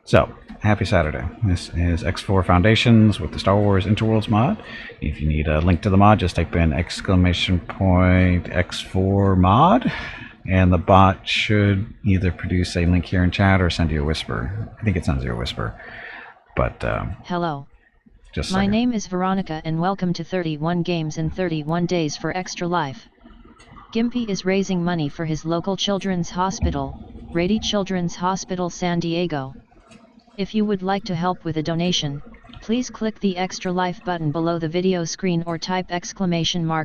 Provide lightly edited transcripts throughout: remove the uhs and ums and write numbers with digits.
So, happy Saturday. This is X4 Foundations with the Star Wars Interworlds mod. If you need a link to the mod, just type in !X4 mod, and the bot should either produce a link here in chat or send you a whisper. I think it sends you a whisper. But, hello. Just My name is Veronica and welcome to 31 Games in 31 Days for ExtraLife. Gimpy is raising money for his local children's hospital, Rady Children's Hospital San Diego. If you would like to help with a donation, please click the ExtraLife button below the video screen or type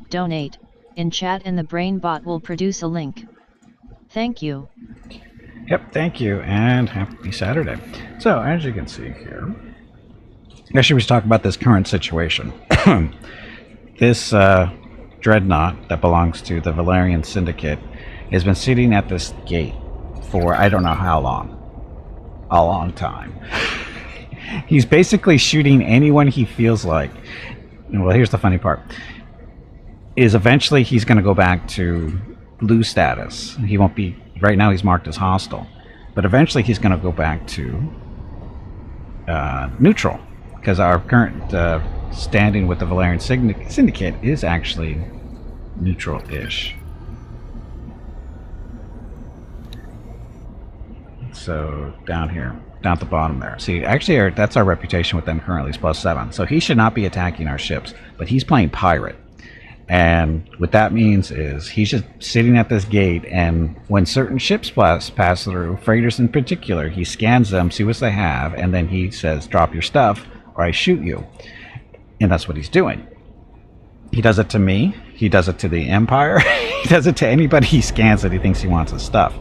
!Donate in chat and the brain bot will produce a link. Thank you. Yep, thank you, and happy Saturday. So, as you can see here, actually we should talk about this current situation. This dreadnought that belongs to the Valerian Syndicate has been sitting at this gate for I don't know how long. A long time. He's basically shooting anyone he feels like. Well, here's the funny part. Is eventually he's going to go back to blue status. He won't be... Right now he's marked as hostile. But eventually he's going to go back to neutral. Because our current standing with the Valerian Syndicate is actually neutral-ish. So down here, down at the bottom there. See, actually, that's our reputation with them currently is +7. So he should not be attacking our ships, but he's playing pirate. And what that means is he's just sitting at this gate, and when certain ships pass through, freighters in particular, he scans them, see what they have, and then he says, "Drop your stuff, or I shoot you." And that's what he's doing. He does it to me. He does it to the Empire. He does it to anybody he scans that he thinks he wants his stuff.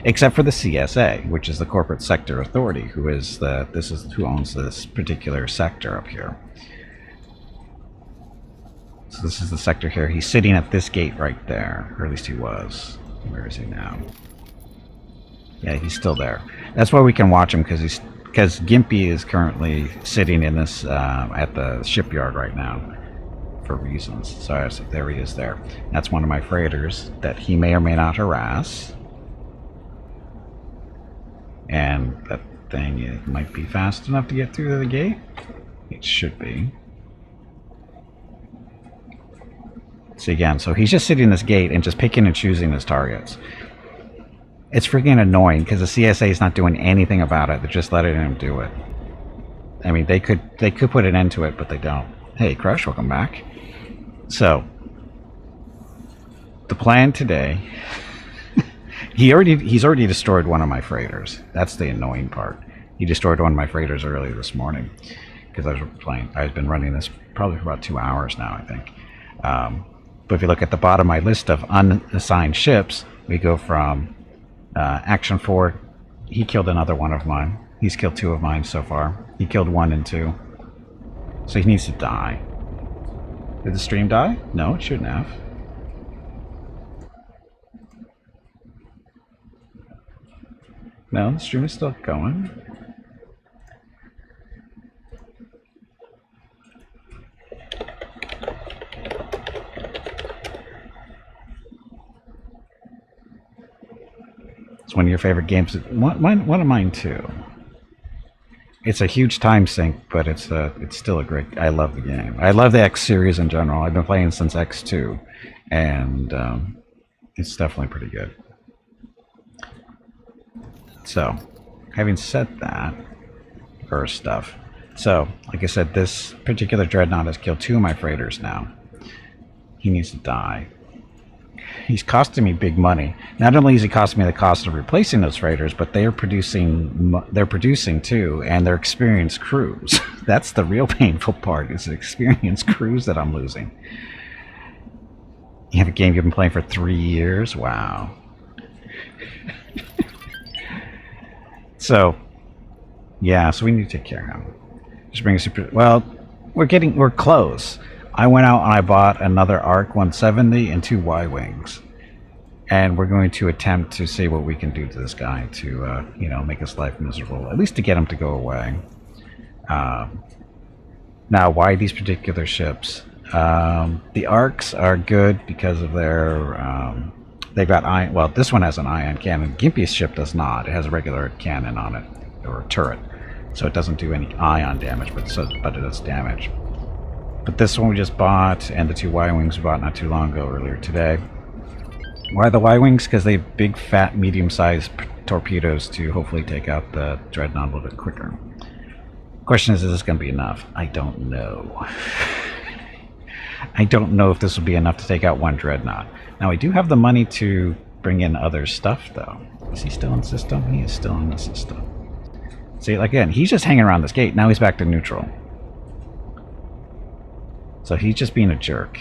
Except for the CSA, which is the Corporate Sector Authority, who is who owns this particular sector up here. So this is the sector here. He's sitting at this gate right there, or at least he was. Where is he now? Yeah, he's still there. That's why we can watch him, because Gimpy is currently sitting in this at the shipyard right now for reasons. So there he is there. That's one of my freighters that he may or may not harass. And that thing, it might be fast enough to get through the gate. It should be. See again, so he's just sitting in this gate and just picking and choosing his targets. It's freaking annoying because the CSA is not doing anything about it. They're just letting him do it. I mean, they could put an end to it, but they don't. Hey, Crush, welcome back. So, the plan today... He's already destroyed one of my freighters. That's the annoying part. He destroyed one of my freighters earlier this morning because I've been running this probably for about 2 hours now, I think. But if you look at the bottom of my list of unassigned ships, we go from Action 4. He killed another one of mine. He's killed 2 of mine so far. He killed 1 and 2. So he needs to die. Did the stream die? No, it shouldn't have. No, the stream is still going. It's one of your favorite games. One of mine too. It's a huge time sink, but it's still a great... I love the game. I love the X series in general. I've been playing since X2, and it's definitely pretty good. So, having said that, first stuff. So, like I said, this particular dreadnought has killed 2 of my freighters now. He needs to die. He's costing me big money. Not only is he costing me the cost of replacing those freighters, but they're producing too, and they're experienced crews. That's the real painful part, is the experienced crews that I'm losing. You have a game you've been playing for 3 years? Wow. So, yeah, so we need to take care of him. Just bring a super... Well, we're close. I went out and I bought another ARC 170 and 2 Y-Wings. And we're going to attempt to see what we can do to this guy to, you know, make his life miserable. At least to get him to go away. Now, why these particular ships? The ARCs are good because of their... they've got ion... Well, this one has an ion cannon. Gimpy's ship does not. It has a regular cannon on it. Or a turret. So it doesn't do any ion damage, but it does damage. But this one we just bought, and the two Y-Wings we bought not too long ago, earlier today. Why the Y-Wings? Because they have big, fat, medium-sized torpedoes to hopefully take out the Dreadnought a little bit quicker. Question is this going to be enough? I don't know. I don't know if this will be enough to take out one Dreadnought. Now, we do have the money to bring in other stuff, though. Is he still in system? He is still in the system. See, again, he's just hanging around this gate. Now he's back to neutral. So he's just being a jerk.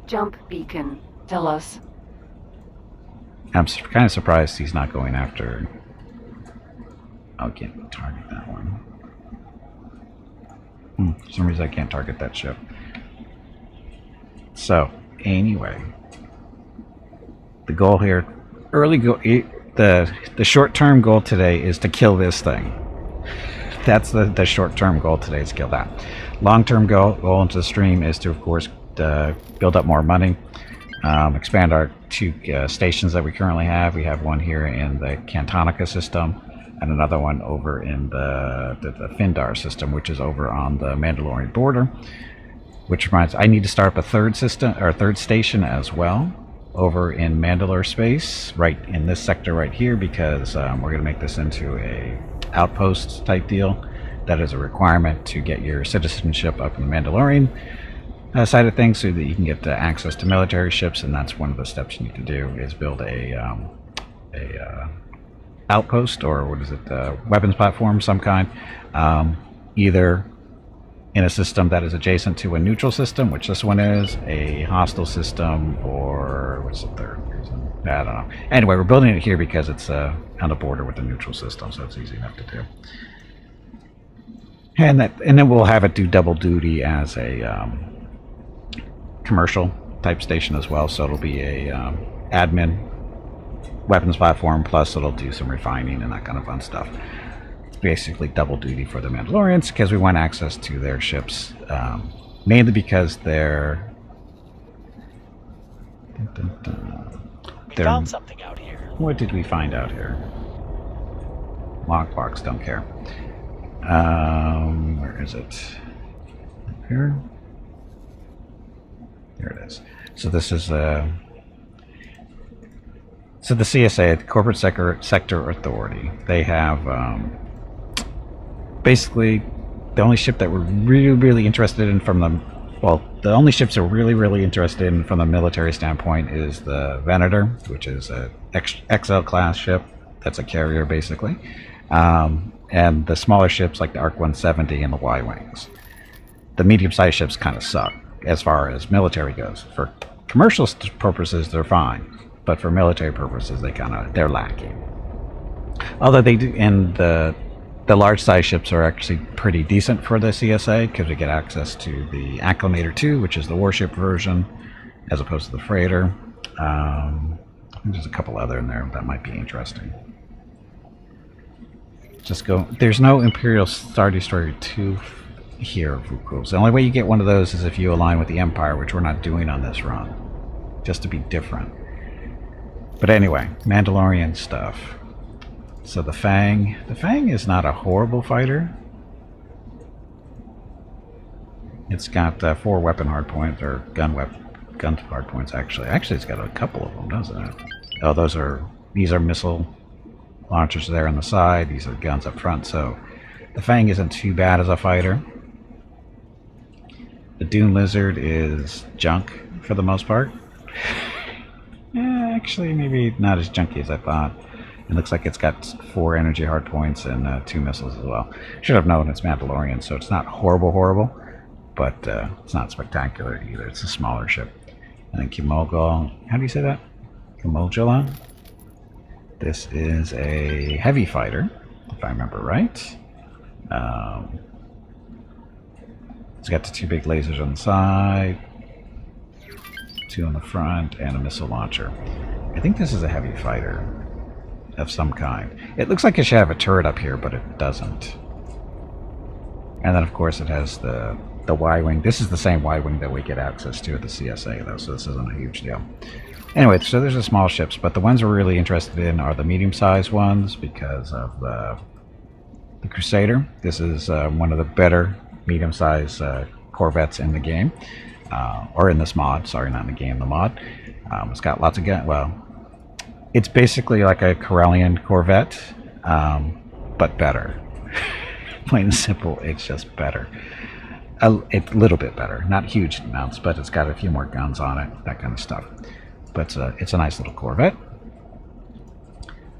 Jump beacon. Tell us. I'm kind of surprised he's not going after... Oh, I can't target that one. For some reason I can't target that ship. So, anyway. The goal here... The short-term goal today is to kill this thing. That's the short-term goal today, is kill that. Long-term goal into the stream is to, of course, build up more money. Expand our two stations that we currently have. We have one here in the Cantonica system, and another one over in the Findar system, which is over on the Mandalorian border. Which reminds, I need to start up a third station as well, over in Mandalore space, right in this sector right here, because we're going to make this into a outpost type deal. That is a requirement to get your citizenship up in the Mandalorian side of things, so that you can get access to military ships, and that's one of the steps you need to do, is build a outpost, or what is it, weapons platform, some kind, either in a system that is adjacent to a neutral system, which this one is, a hostile system, or what's the third reason? I don't know. Anyway, we're building it here because it's on the border with the neutral system, so it's easy enough to do. And then we'll have it do double duty as a commercial type station as well, so it'll be a admin weapons platform, plus it'll do some refining and that kind of fun stuff. Basically double duty for the Mandalorians, because we want access to their ships, mainly because they're... We found something out here. What did we find out here? Lockbox, don't care. Where is it? Here? Here it is. So this is so the CSA, the Corporate Sector Authority, they have basically the only ship that we're really interested in from the, well, the only ships that we're really interested in from the military standpoint is the Venator, which is a XL class ship. That's a carrier basically, and the smaller ships like the ARC 170 and the Y-Wings. The medium-sized ships kind of suck as far as military goes. For commercial purposes, they're fine, but for military purposes, they're lacking. Although they do, and the large size ships are actually pretty decent for the CSA, because we get access to the Acclimator 2, which is the warship version, as opposed to the freighter. There's a couple other in there that might be interesting. Just go. There's no Imperial Star Destroyer 2 here, Vukuls. The only way you get one of those is if you align with the Empire, which we're not doing on this run, just to be different. But anyway, Mandalorian stuff. So the Fang is not a horrible fighter. It's got 4 weapon hardpoints, or gun hardpoints actually. Actually, it's got a couple of them, doesn't it? Oh, these are missile launchers there on the side. These are guns up front. So the Fang isn't too bad as a fighter. The Dune Lizard is junk for the most part. Actually, maybe not as junky as I thought. It looks like it's got 4 energy hardpoints and 2 missiles as well. Should have known it's Mandalorian, so it's not horrible, but it's not spectacular either. It's a smaller ship. And then Kimogul, how do you say that? Kimogula? This is a heavy fighter, if I remember right. It's got the 2 big lasers on the side, 2 on the front, and a missile launcher. I think this is a heavy fighter of some kind. It looks like it should have a turret up here, but it doesn't. And then, of course, it has the Y-Wing. This is the same Y-Wing that we get access to at the CSA, though, so this isn't a huge deal. Anyway, so there's the small ships, but the ones we're really interested in are the medium-sized ones, because of the the Crusader. This is one of the better medium-sized corvettes in the game, or in this mod. Sorry, not in the game, the mod. It's got lots of gun. Well, it's basically like a Corellian Corvette, but better. Plain and simple, it's just better. A little bit better, not huge amounts, but it's got a few more guns on it, that kind of stuff. But it's a nice little Corvette.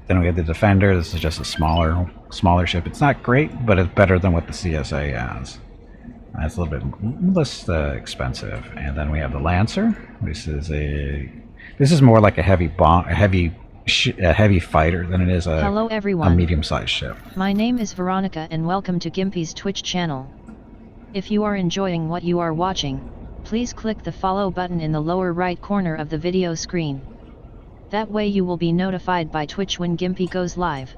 Then we have the Defender. This is just a smaller ship. It's not great, but it's better than what the CSA has. It's a little bit less expensive. And then we have the Lancer. This is more like a heavy bomb, a heavy fighter than it is Hello everyone. A medium-sized ship. My name is Veronica and welcome to Gimpy's Twitch channel. If you are enjoying what you are watching, please click the follow button in the lower right corner of the video screen. That way you will be notified by Twitch when Gimpy goes live.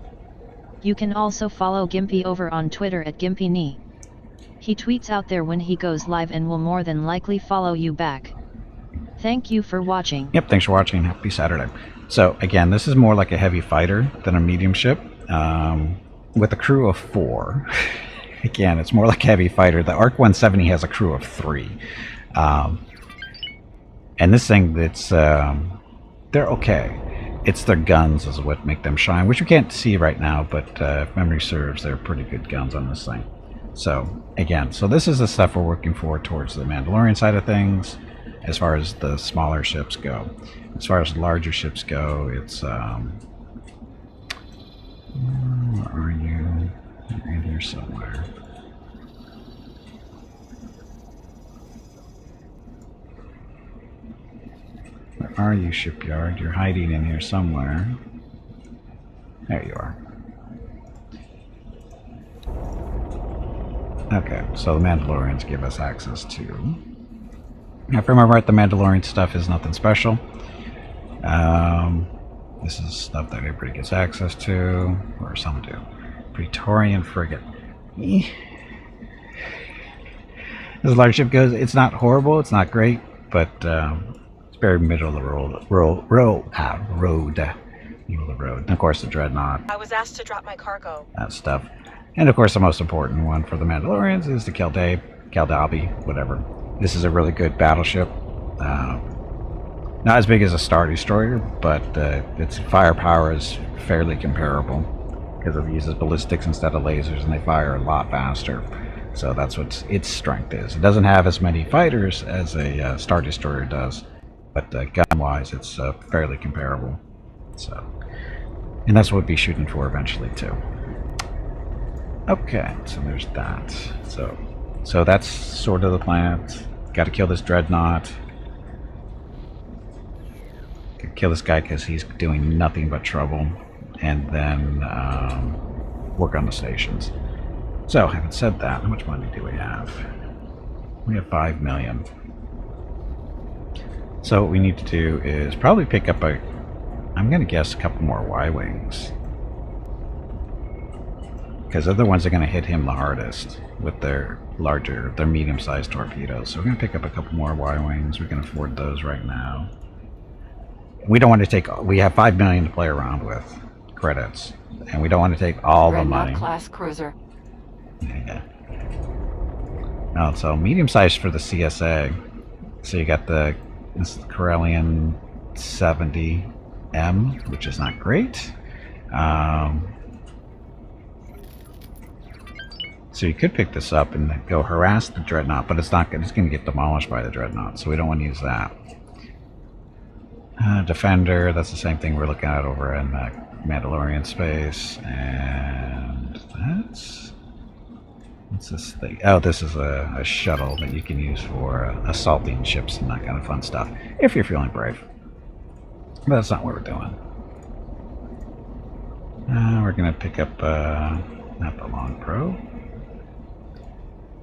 You can also follow Gimpy over on Twitter at GimpyKnee. He tweets out there when he goes live and will more than likely follow you back. Thank you for watching. Yep, thanks for watching. Happy Saturday. So again, this is more like a heavy fighter than a medium ship, with a crew of 4. Again, it's more like a heavy fighter. The ARC 170 has a crew of 3. And this thing, they're okay. It's their guns is what make them shine, which we can't see right now, but if memory serves, they're pretty good guns on this thing. So again, this is the stuff we're working for towards the Mandalorian side of things, as far as the smaller ships go. As far as larger ships go, it's where are you? You're in here somewhere. Where are you, shipyard? You're hiding in here somewhere. There you are. Okay, so the Mandalorians give us access to... Now, if I remember right, the Mandalorian stuff is nothing special. This is stuff that everybody gets access to, or some do. Praetorian frigate. As a large ship goes, it's not horrible, it's not great, but it's very middle of the road. Middle of the road. And of course, the Dreadnought. I was asked to drop my cargo. That stuff. And of course, the most important one for the Mandalorians is the Kaldabi, whatever. This is a really good battleship. Not as big as a Star Destroyer, but its firepower is fairly comparable because it uses ballistics instead of lasers, and they fire a lot faster. So that's what its strength is. It doesn't have as many fighters as a Star Destroyer does, but gun-wise, it's fairly comparable. So, and that's what we'll be shooting for eventually too. Okay, so there's that. So that's sort of the plan. Got to kill this Dreadnought. Kill this guy because he's doing nothing but trouble, and then work on the stations. So, having said that, how much money do we have? We have 5 million. So what we need to do is probably pick up I'm going to guess a couple more Y-Wings, because they're the ones that are going to hit him the hardest with their medium-sized torpedoes. So we're going to pick up a couple more Y-Wings. We can afford those right now. We don't want to take... We have 5 million to play around with credits, and we don't want to take all the money. Class cruiser. Yeah. No, so medium-sized for the CSA. So you got this Corellian 70M, which is not great. So you could pick this up and go harass the Dreadnought, but it's not good. It's going to get demolished by the Dreadnought, so we don't want to use that. Defender, that's the same thing we're looking at over in Mandalorian space. And what's this thing? Oh, this is a shuttle that you can use for assaulting ships and that kind of fun stuff, if you're feeling brave. But that's not what we're doing. We're going to pick up not the Long Pro.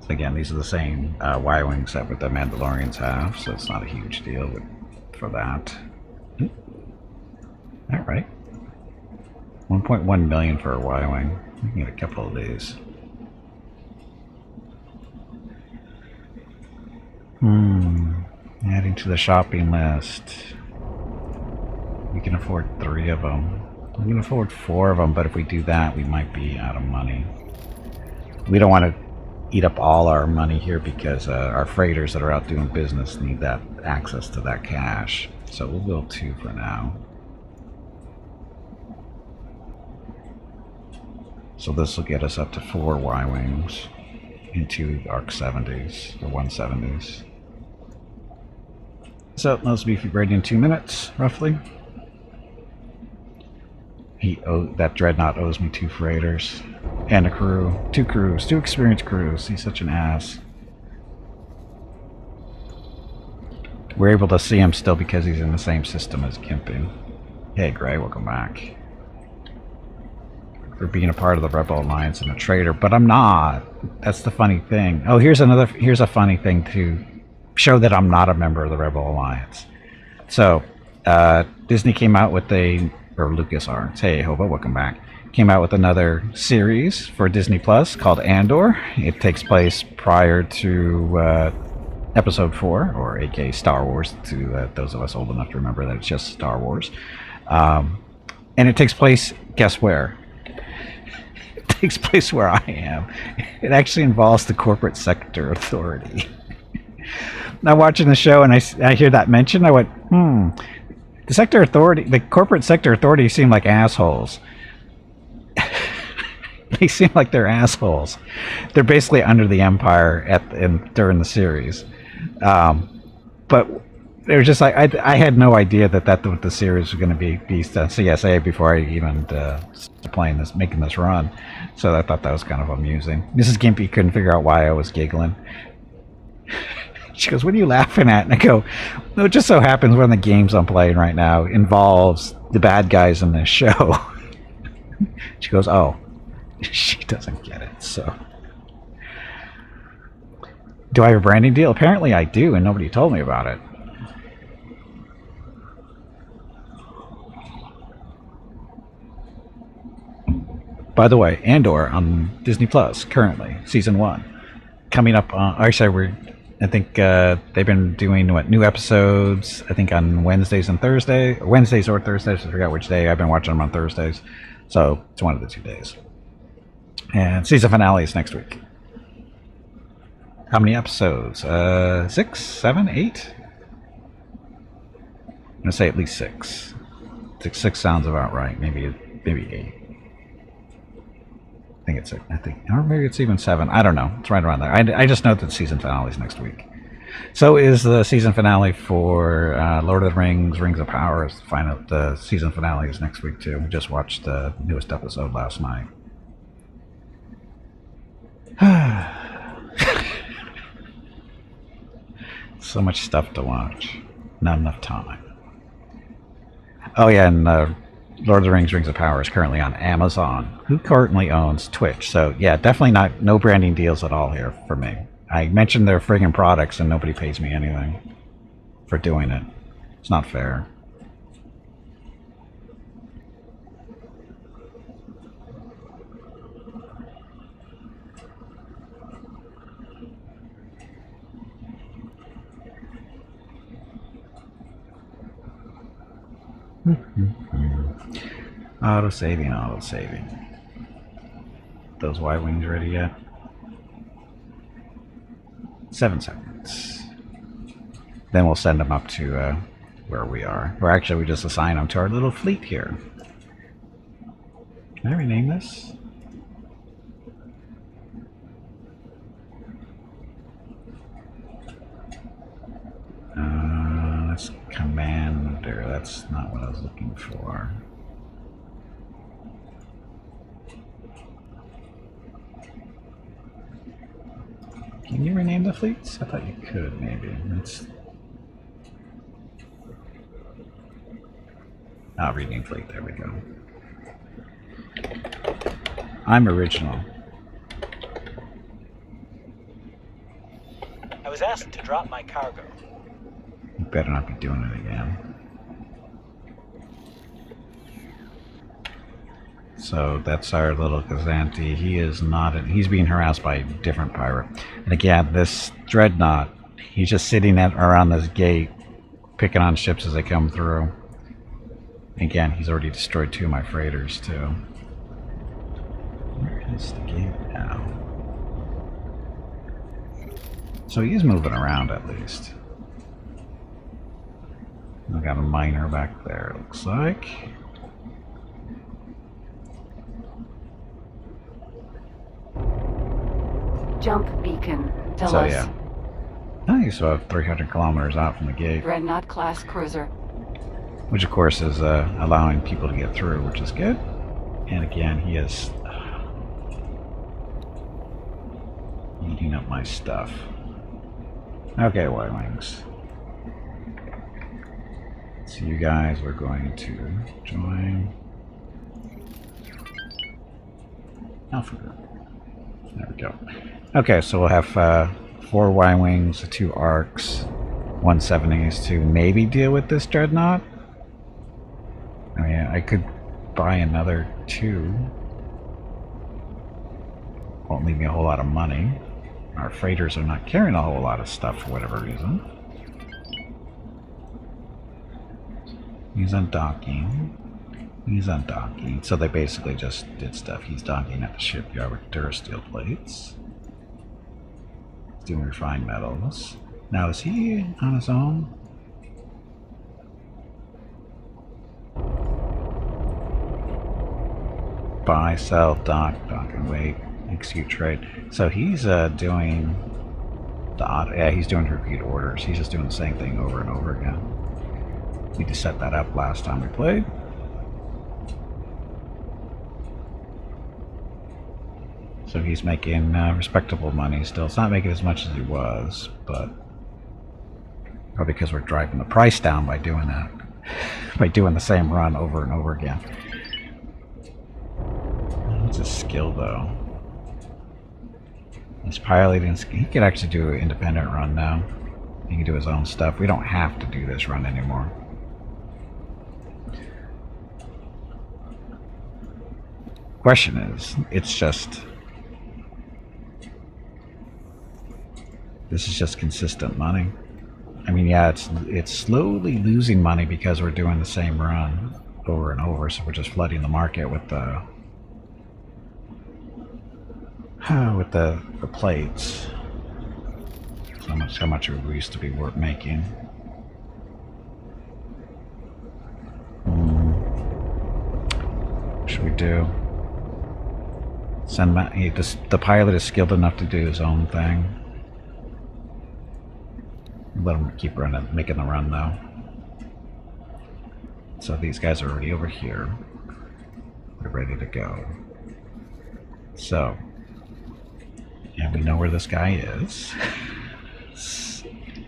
So again, these are the same Y-Wings that the Mandalorians have, so it's not a huge deal for that. Alright. 1.1 million for a Y-Wing. We can get a couple of these. Adding to the shopping list. We can afford 3 of them. We can afford 4 of them, but if we do that, we might be out of money. we don't want to eat up all our money here because our freighters that are out doing business need that access to that cash. So we'll build 2 for now. So this will get us up to 4 Y-Wings and 2 ARC 70s or 170s. So those will be ready in 2 minutes, roughly. That Dreadnought owes me 2 freighters and a crew. 2 crews, 2 experienced crews. He's such an ass. We're able to see him still because he's in the same system as Gimpy. Hey Gray, welcome back. For being a part of the Rebel Alliance and a traitor, but I'm not. That's the funny thing. Oh, here's a funny thing to show that I'm not a member of the Rebel Alliance. So, Disney came out with or LucasArts, hey Hobo, welcome back, came out with another series for Disney Plus called Andor. It takes place prior to Episode 4, or aka Star Wars, to those of us old enough to remember that it's just Star Wars. And it takes place, guess where? It takes place where I am. It actually involves the Corporate Sector Authority. Now watching the show and I hear that mentioned, I went, the Corporate Sector Authority seem like assholes. They seem like they're assholes. They're basically under the Empire during the series. But they were just like, I had no idea that what the series was going to be CSA before I even started making this run. So I thought that was kind of amusing. Mrs. Gimpy couldn't figure out why I was giggling. She goes, what are you laughing at? And I go, no, it just so happens one of the games I'm playing right now involves the bad guys in this show. She goes, oh. She doesn't get it, so. Do I have a branding deal? Apparently I do, and nobody told me about it. By the way, Andor on Disney Plus, currently, Season 1. Coming up on, I think they've been doing new episodes, I think on Wednesdays or Thursdays, I forgot which day. I've been watching them on Thursdays, so it's one of the 2 days. And season finale is next week. How many episodes? 6, 7, 8? I'm gonna say at least 6. 6 sounds about right. Maybe 8. Or maybe it's even 7. I don't know. It's right around there. I just know that the season finale is next week. So is the season finale for Lord of the Rings, Rings of Power. The season finale is next week too. We just watched the newest episode last night. So much stuff to watch. Not enough time. Oh yeah, and Lord of the Rings, Rings of Power is currently on Amazon, who currently owns Twitch. So yeah, definitely no branding deals at all here for me. I mentioned their friggin' products and nobody pays me anything for doing it. It's not fair. Auto saving. Those Y-Wings ready yet? 7 seconds. Then we'll send them up to where we are. Or actually, we just assign them to our little fleet here. Can I rename this? That's Commander. That's not what I was looking for. Can you rename the fleets? I thought you could, maybe. Rename fleet. There we go. I'm original. I was asked to drop my cargo. You better not be doing it again. So that's our little Kazanti. He is not. He's being harassed by a different pirate. And again, this dreadnought. He's just sitting around this gate, picking on ships as they come through. Again, he's already destroyed 2 of my freighters too. Where is the gate now? So he's moving around at least. I got a miner back there, it looks like. Jump beacon. Tell So us. yeah. Oh, he's about 300 kilometers out from the gate. Dreadnought class cruiser. Which of course is allowing people to get through, which is good. And again, he is eating up my stuff. Okay, Y-Wings. So you guys are going to join Alpha Group. There we go. Okay, so we'll have 4 Y-Wings, 2 Arcs, 170s to maybe deal with this Dreadnought. I mean, I could buy another 2. Won't leave me a whole lot of money. Our freighters are not carrying a whole lot of stuff for whatever reason. He's undocking. He's undocking. So they basically just did stuff. He's docking at the shipyard with Durasteel plates. He's doing refined metals. Now, is he on his own? Buy, sell, dock and wait, execute trade. So he's doing yeah, he's doing repeat orders. He's just doing the same thing over and over again. We just set that up last time we played. So he's making respectable money still. It's not making as much as he was, but probably because we're driving the price down by doing that, by doing the same run over and over again. What's his skill though? He's piloting. He could actually do an independent run now. He can do his own stuff. We don't have to do this run anymore. Question is, it's just, this is just consistent money. I mean, yeah, it's slowly losing money because we're doing the same run over and over, so we're just flooding the market with the plates. So how much we used to be worth making. What should we do? Send the pilot is skilled enough to do his own thing. Let him keep running, making the run though. So these guys are already over here. They're ready to go. So, yeah, we know where this guy is.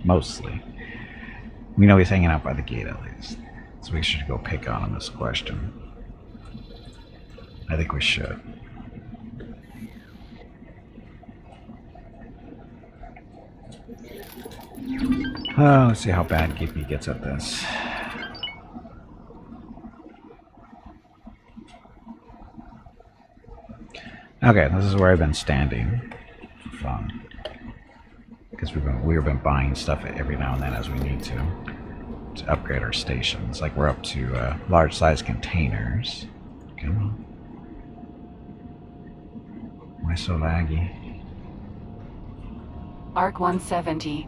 Mostly. We know he's hanging out by the gate at least. So we should go pick on him, this question. I think we should. Let's see how bad Gippy gets at this. Okay, this is where I've been standing for fun. Because we've been buying stuff every now and then as we need to upgrade our stations. Like we're up to large size containers. Come on. Why so laggy? Arc 170.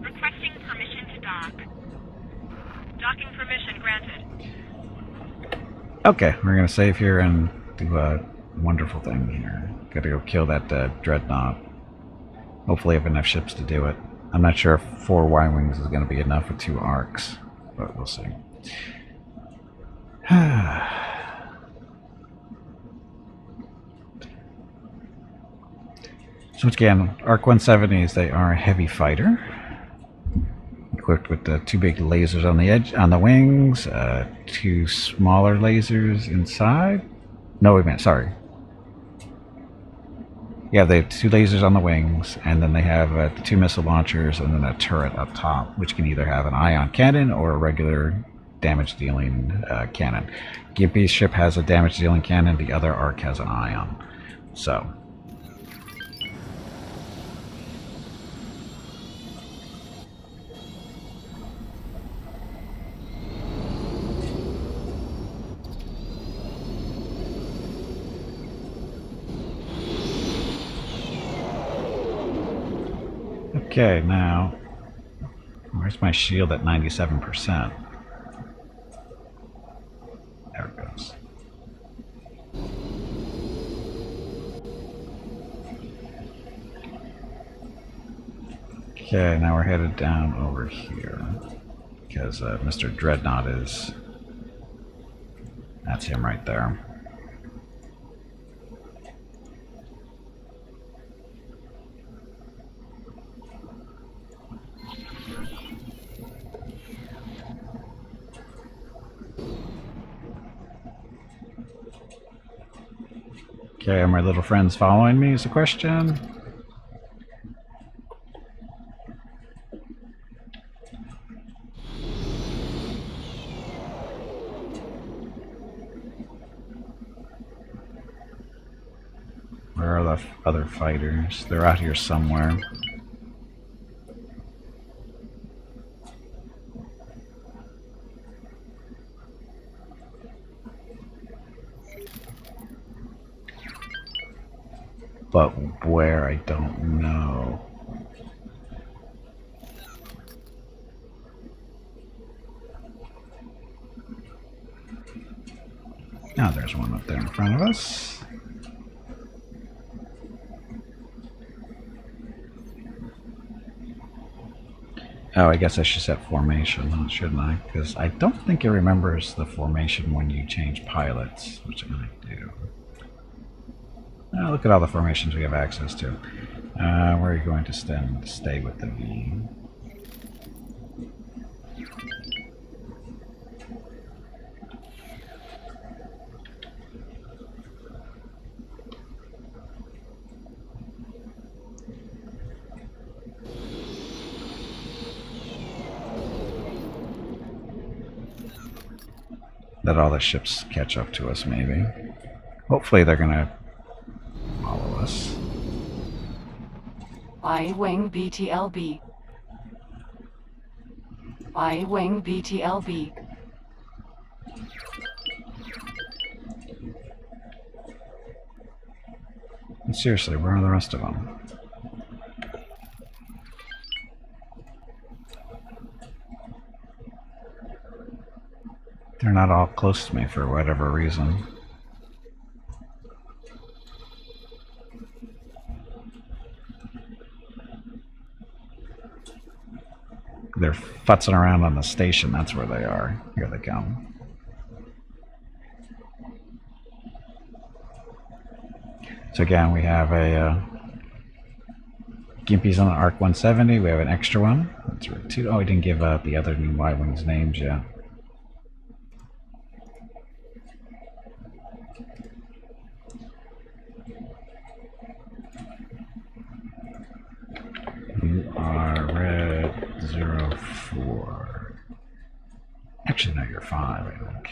Requesting permission to dock. Docking permission granted. Okay, we're gonna save here and do a wonderful thing here. Gotta go kill that dreadnought. Hopefully I have enough ships to do it. I'm not sure if 4 Y-Wings is gonna be enough with 2 arcs, but we'll see. So again, Arc 170s, they are a heavy fighter. Equipped with the 2 big lasers on the edge, on the wings, 2 smaller lasers inside. No, wait a minute, sorry. Yeah, they have 2 lasers on the wings, and then they have the 2 missile launchers, and then a turret up top, which can either have an ion cannon or a regular damage-dealing cannon. Gimpy's ship has a damage-dealing cannon, the other arc has an ion. So. Okay, now, where's my shield at 97%? There it goes. Okay, now we're headed down over here because Mr. Dreadnought is... That's him right there. Okay, are my little friends following me is the question. Where are the other fighters? They're out here somewhere. But where, I don't know. Now there's one up there in front of us. Oh, I guess I should set formation, shouldn't I? Because I don't think it remembers the formation when you change pilots, which I do. Look at all the formations we have access to. Where are you going to stay with the V? Let all the ships catch up to us, maybe. Hopefully they're gonna follow us. I-wing BTLB. I-wing BTLB. And seriously, where are the rest of them? They're not all close to me for whatever reason. They're futzing around on the station, that's where they are. Here they come. So again, we have a Gimpy's on an ARC 170, we have an extra one. That's right, two. Oh, we didn't give the other new Y-Wings names yet. You are red 04. Actually, no, you're 5, I think.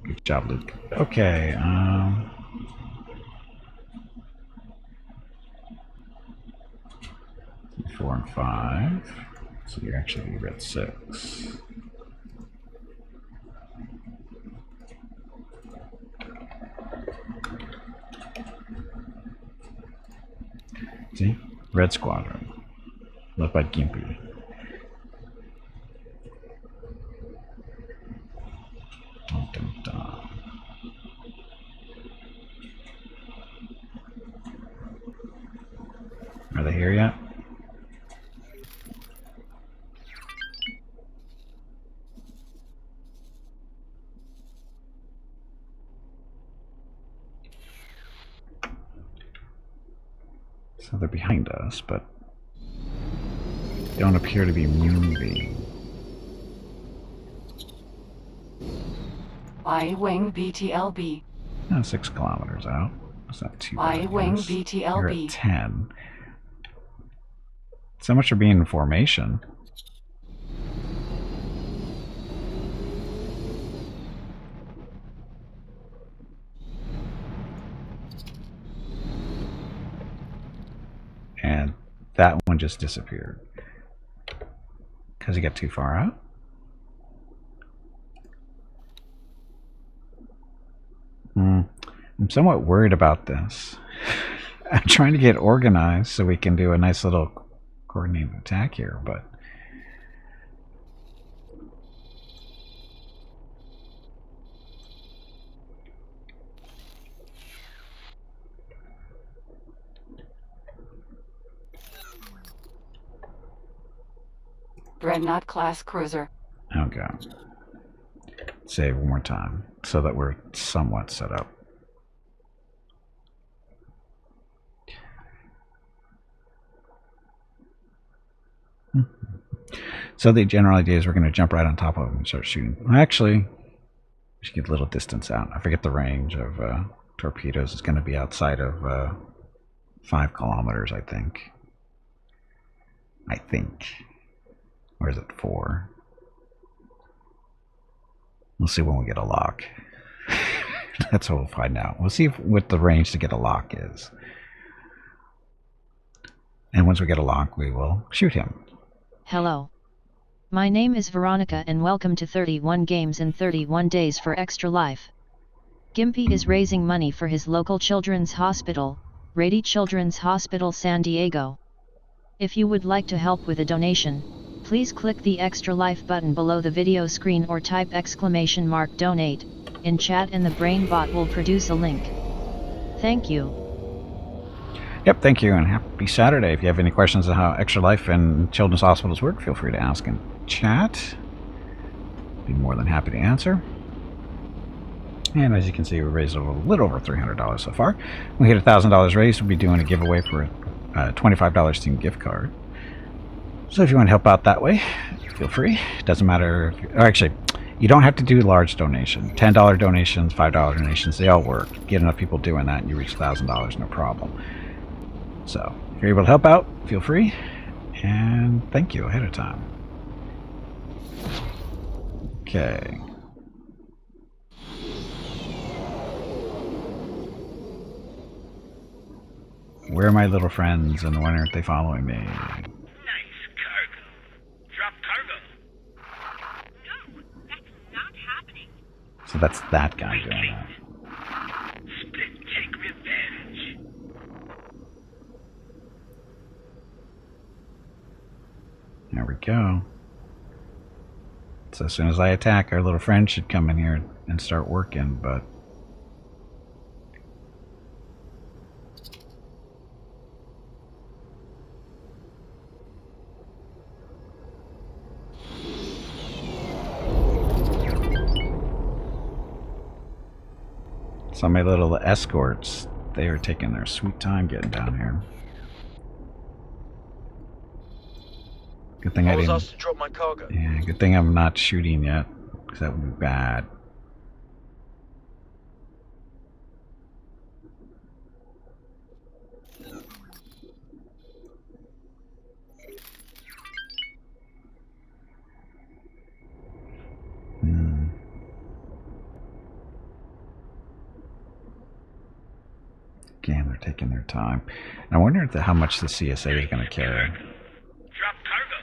Good job, Luke. Okay, 4 and 5. So you're actually red 6. See? Red Squadron. Led by Gimpy. Dun, dun, dun. Are they here yet? So they're behind us, but don't appear to be moving. I-wing BTLB. 6 kilometers out. It's not too bad. I-wing You're BTLB. at 10. So much for being in formation. And that one just disappeared. Because he got too far out? I'm somewhat worried about this. I'm trying to get organized so we can do a nice little coordinated attack here, but Dreadnought class cruiser. okay. Save one more time so that we're somewhat set up. So the general idea is we're going to jump right on top of them and start shooting. Actually, we should get a little distance out. I forget the range of torpedoes. It's going to be outside of 5 kilometers, I think. Or is it 4? We'll see when we get a lock. That's what we'll find out. We'll see what the range to get a lock is. And once we get a lock, we will shoot him. Hello. My name is Veronica and welcome to 31 Games in 31 Days for ExtraLife. Gimpy is raising money for his local children's hospital, Rady Children's Hospital San Diego. If you would like to help with a donation, please click the ExtraLife button below the video screen or type !donate in chat and the brain bot will produce a link. Thank you. Yep, thank you, and happy Saturday. If you have any questions on how ExtraLife and children's hospitals work, feel free to ask in chat. Be more than happy to answer. And as you can see, we raised a little over $300 so far. When we hit $1,000 raised, we'll be doing a giveaway for a $25 Steam gift card. So if you want to help out that way, feel free. It doesn't matter if or actually, you don't have to do large donations. $10 donations, $5 donations, they all work. Get enough people doing that and you reach $1,000, no problem. So if you're able to help out, feel free. And thank you ahead of time. Okay. Where are my little friends and why aren't they following me? Nice cargo. Drop cargo. No, that's not happening. So that's that guy doing that. Split take revenge. There we go. So as soon as I attack, our little friend should come in here and start working, but so my little escorts, they are taking their sweet time getting down here. Good thing I was didn't. asked to drop my cargo. Yeah, good thing I'm not shooting yet, because that would be bad. Again, they're taking their time. I wonder how much the CSA is going to carry. Drop cargo.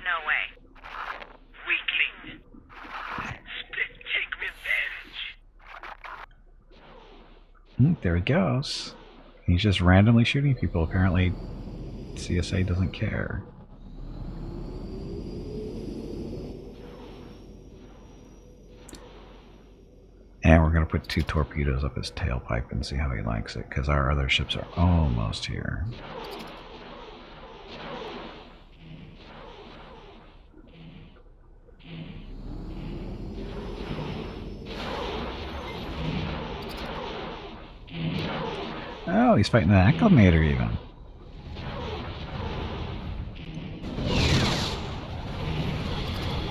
No way. Weakling. Split take revenge. There he goes. He's just randomly shooting people. Apparently, CSA doesn't care. And we're going to put 2 torpedoes up his tailpipe and see how he likes it, because our other ships are almost here. Oh, he's fighting the acclimator even.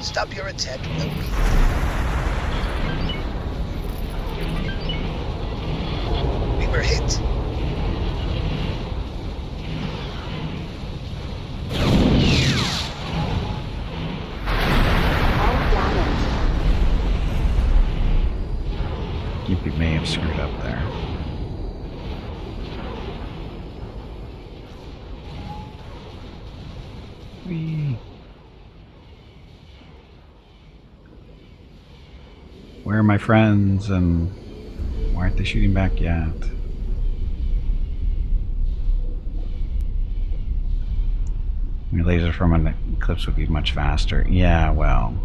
Stop your attack immediately. We were hit. Gimpy may have screwed up there. Whee. Where are my friends and why aren't they shooting back yet? Your laser from an eclipse would be much faster. Yeah, well.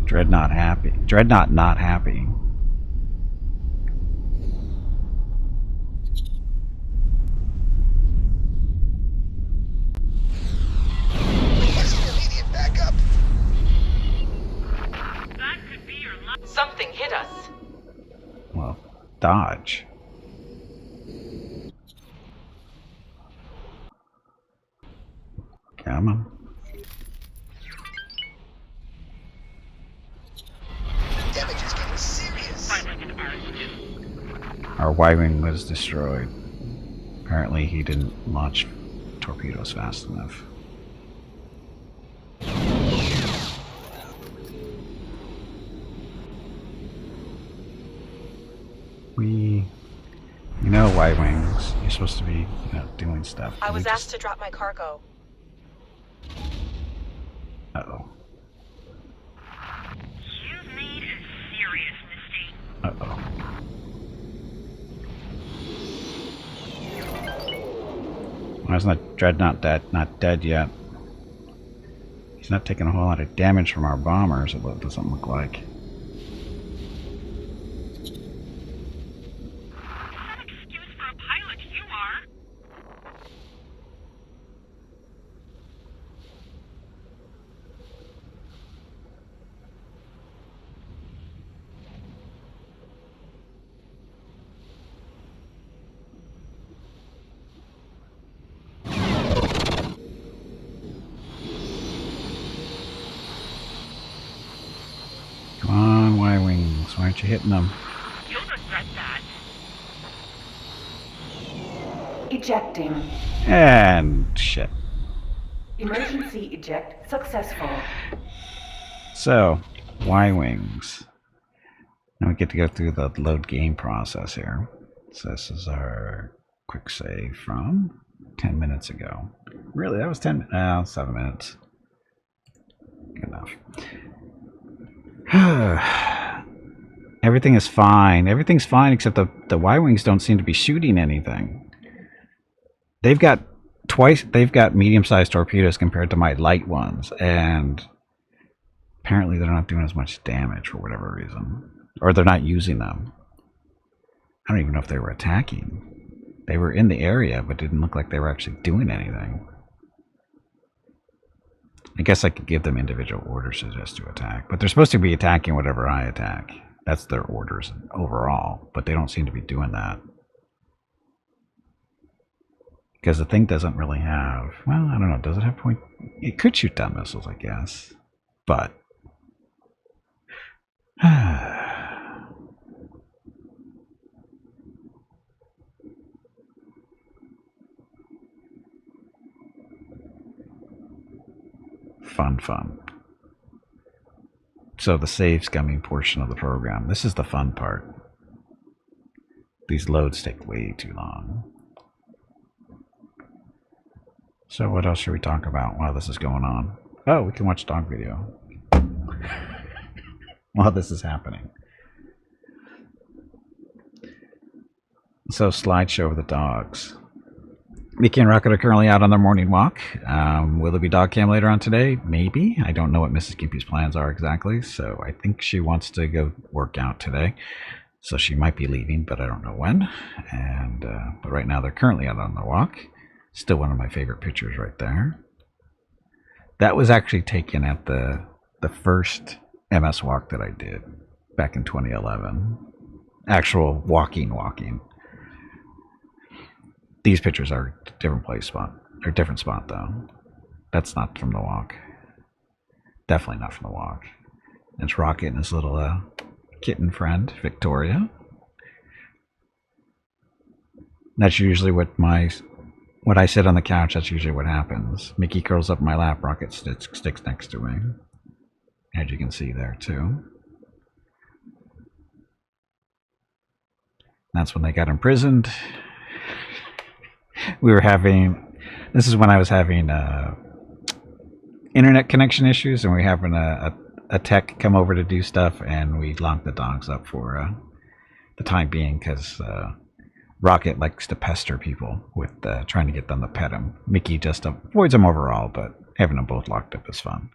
Dreadnought happy. Dreadnought not happy. Requesting immediate backup. That could be your last. Something hit us. Well, dodge. Come on. Damage is getting serious. Our Y-wing was destroyed. Apparently he didn't launch torpedoes fast enough. You know, Y-wings, you're supposed to be, doing stuff. I was asked to drop my cargo. Uh-oh. You've made a serious mistake. Uh-oh. Why isn't that Dreadnought not dead yet? He's not taking a whole lot of damage from our bombers, it doesn't look like. That's an excuse for a pilot, you are. Come on, Y-wings, why aren't you hitting them? You'll regret that. Ejecting. And shit. Emergency eject successful. So, Y-wings. Now we get to go through the load game process here. So this is our quick save from 10 minutes ago. Really, that was 7 minutes. Good enough. Everything is fine. Everything's fine except the Y-wings don't seem to be shooting anything. They've got medium-sized torpedoes compared to my light ones, and apparently they're not doing as much damage for whatever reason. Or they're not using them. I don't even know if they were attacking. They were in the area, but didn't look like they were actually doing anything. I guess I could give them individual orders just to attack, but they're supposed to be attacking whatever I attack. That's their orders overall, but they don't seem to be doing that. Because the thing doesn't really have, well, I don't know, does it have point? It could shoot down missiles, I guess, but fun. So the save scumming portion of the program. This is the fun part. These loads take way too long. So what else should we talk about while this is going on? Oh, we can watch dog video while this is happening. So slideshow of the dogs. Mickey and Rocket are currently out on their morning walk. Will there be dog cam later on today? Maybe. I don't know what Mrs. Gimpy's plans are exactly, so I think she wants to go work out today. So she might be leaving, but I don't know when. And but right now they're currently out on their walk. Still one of my favorite pictures right there. That was actually taken at the first MS walk that I did back in 2011. Actual walking. These pictures are a different spot though. That's not from the walk. Definitely not from the walk. It's Rocket and his little kitten friend, Victoria. That's usually what I sit on the couch, that's usually what happens. Mickey curls up in my lap, Rocket sticks next to me. As you can see there too. That's when they got imprisoned. This is when I was having internet connection issues, and we were having a tech come over to do stuff, and we locked the dogs up for the time being, because Rocket likes to pester people with trying to get them to pet him. Mickey just avoids them overall, but having them both locked up is fun.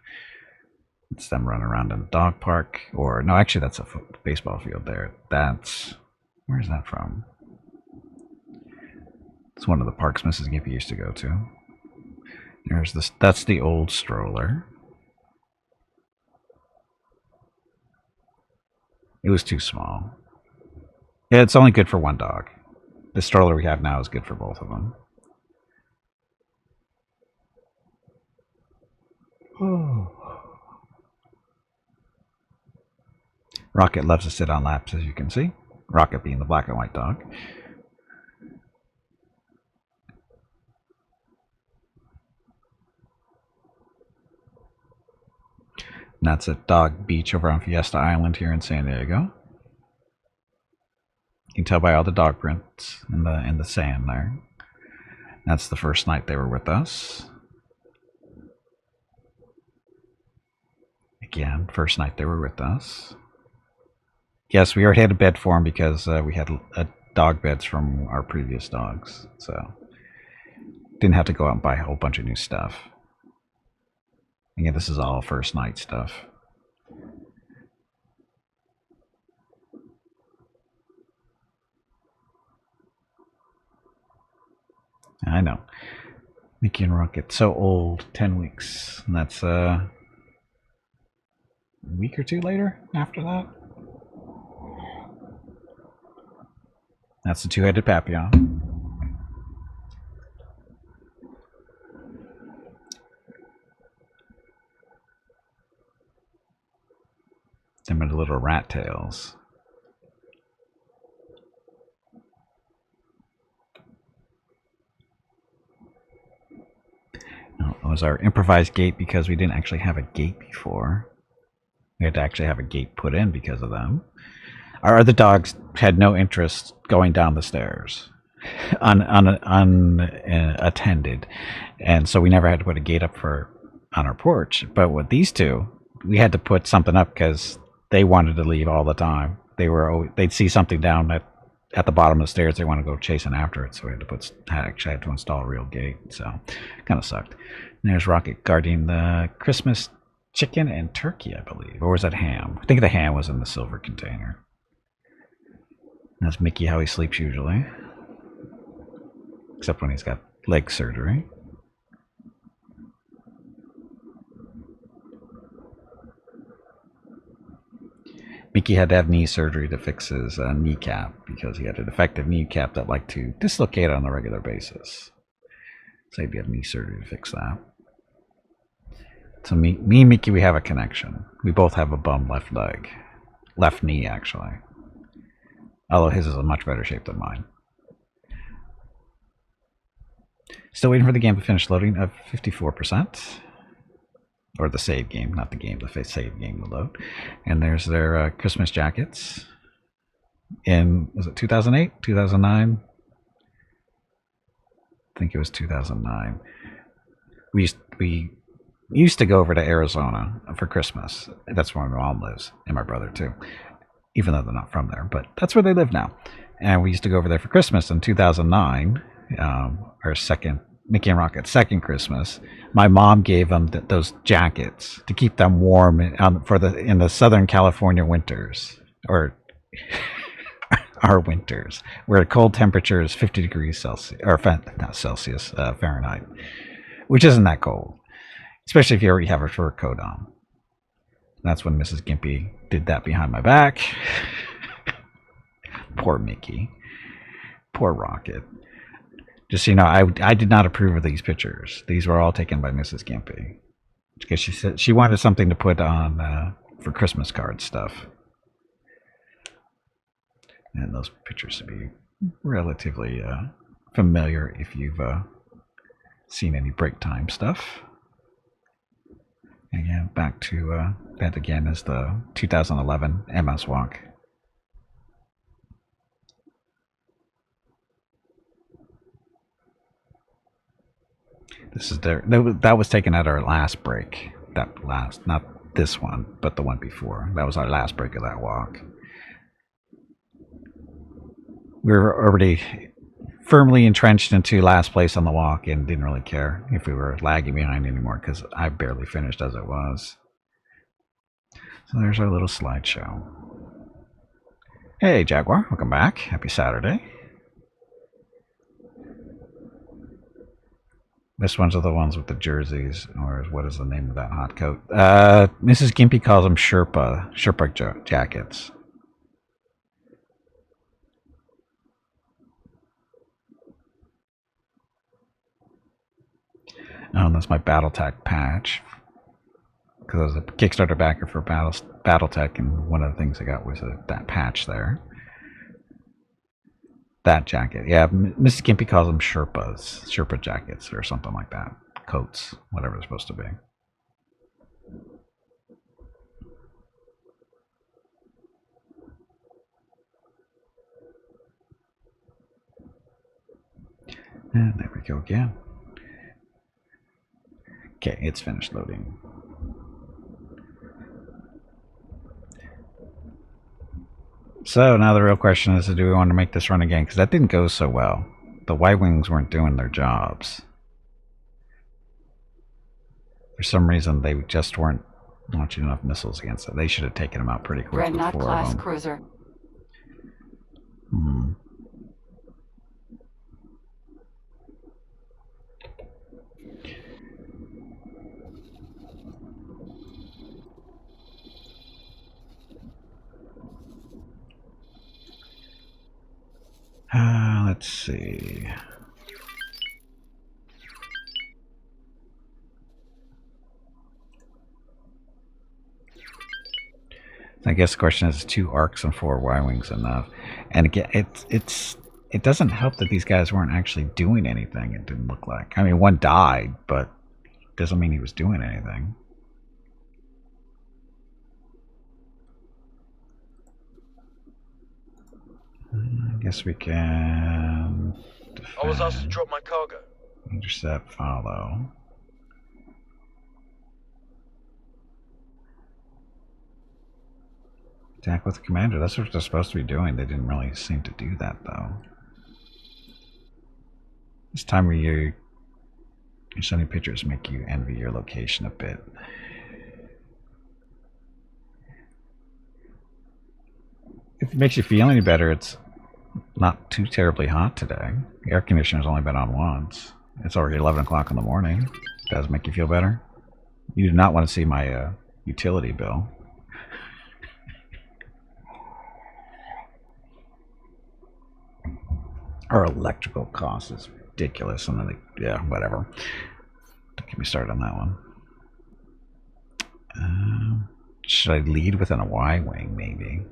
It's them running around in a dog park, or no, actually that's a baseball field there. That's, where's that from? It's one of the parks Mrs. Gimpy used to go to. There's this. That's the old stroller. It was too small. Yeah, it's only good for one dog. The stroller we have now is good for both of them. Oh. Rocket loves to sit on laps, as you can see. Rocket being the black and white dog. And that's at Dog Beach over on Fiesta Island here in San Diego. You can tell by all the dog prints in the sand there. That's the first night they were with us. Again, first night they were with us. Yes, we already had a bed for him because we had dog beds from our previous dogs. So didn't have to go out and buy a whole bunch of new stuff. Again, this is all first night stuff. I know. Mickey and Rocket, so old, 10 weeks. And that's a week or two later after that. That's the two-headed Papillon. Them are the little rat tails. No, it was our improvised gate because we didn't actually have a gate before. We had to actually have a gate put in because of them. Our other dogs had no interest going down the stairs unattended, and so we never had to put a gate up on our porch. But with these two, we had to put something up because they wanted to leave all the time. They'd see something down at the bottom of the stairs. They want to go chasing after it, so we had to install a real gate. So kind of sucked. And there's Rocket guarding the Christmas chicken and turkey, I believe, or was that ham? I think the ham was in the silver container. And that's Mickey, how he sleeps usually, except when he's got leg surgery. Mickey had to have knee surgery to fix his kneecap because he had a defective kneecap that liked to dislocate on a regular basis. So he'd have knee surgery to fix that. So me and Mickey, we have a connection. We both have a bum left leg. Left knee, actually. Although his is in much better shape than mine. Still waiting for the game to finish loading of 54%. Or the save game, not the game, the save game will load. And there's their Christmas jackets. Was it 2008? 2009? I think it was 2009. We used to go over to Arizona for Christmas. That's where my mom lives, and my brother too. Even though they're not from there, but that's where they live now. And we used to go over there for Christmas in 2009, our second, Mickey and Rocket's second Christmas. My mom gave them those jackets to keep them warm in the Southern California winters, or our winters, where cold temperature is 50 degrees Celsius, or not Celsius, Fahrenheit, which isn't that cold, especially if you already have a fur coat on. That's when Mrs. Gimpy did that behind my back. Poor Mickey. Poor Rocket. Just so you know, I did not approve of these pictures. These were all taken by Mrs. Gimpy. Because she said she wanted something to put on for Christmas card stuff. And those pictures should be relatively familiar if you've seen any break time stuff. Again, back to that again is the 2011 MS Walk. This is that was taken at our last break. Not this one, but the one before. That was our last break of that walk. We were already firmly entrenched into last place on the walk and didn't really care if we were lagging behind anymore because I barely finished as it was. So there's our little slideshow. Hey Jaguar, welcome back. Happy Saturday. This one's are the ones with the jerseys, or what is the name of that hot coat? Mrs. Gimpy calls them Sherpa jackets. Oh, and that's my BattleTech patch. Because I was a Kickstarter backer for BattleTech, and one of the things I got was that patch there. That jacket. Yeah, Mrs. Gimpy calls them Sherpa jackets, or something like that. Coats, whatever they're supposed to be. And there we go again. Okay, it's finished loading. So now the real question is, do we want to make this run again? Because that didn't go so well. The Y-Wings weren't doing their jobs. For some reason, they just weren't launching enough missiles against it. They should have taken them out pretty quick. Dreadnought class cruiser. Let's see. I guess the question is 2 arcs and 4 Y-Wings enough? And again, it doesn't help that these guys weren't actually doing anything. It didn't look like. I mean, one died, but it doesn't mean he was doing anything. I guess we can defend, I was asked to drop my cargo. Intercept, follow. Attack with the commander. That's what they're supposed to be doing. They didn't really seem to do that, though. This time of year, your sunny pictures make you envy your location a bit. If it makes you feel any better, it's not too terribly hot today. The air conditioner's only been on once. It's already 11 o'clock in the morning. Does it make you feel better? You do not want to see my utility bill. Our electrical cost is ridiculous. And then yeah, whatever. Don't get me started on that one. Should I lead within a Y-Wing, maybe?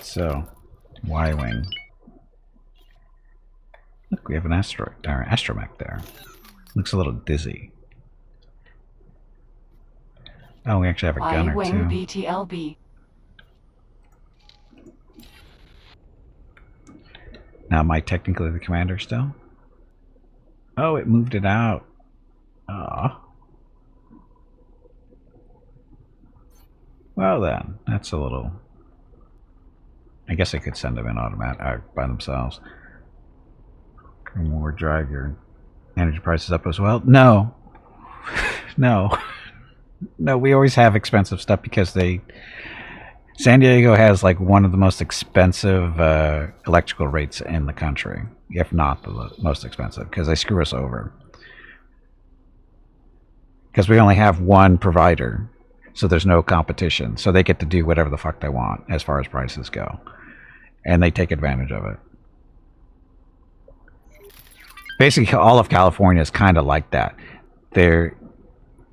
So, Y-Wing. Look, we have an astromech there. Looks a little dizzy. Oh, we actually have a gunner Y-Wing too. BTLB. Now, am I technically the commander still? Oh, it moved it out. Ah. Well then, that's a little... I guess I could send them in automatic by themselves. More drive your energy prices up as well? No. No. No, we always have expensive stuff because San Diego has like one of the most expensive electrical rates in the country, if not the most expensive, because they screw us over. Because we only have one provider, so there's no competition. So they get to do whatever the fuck they want as far as prices go. And they take advantage of it. Basically, all of California is kind of like that. They're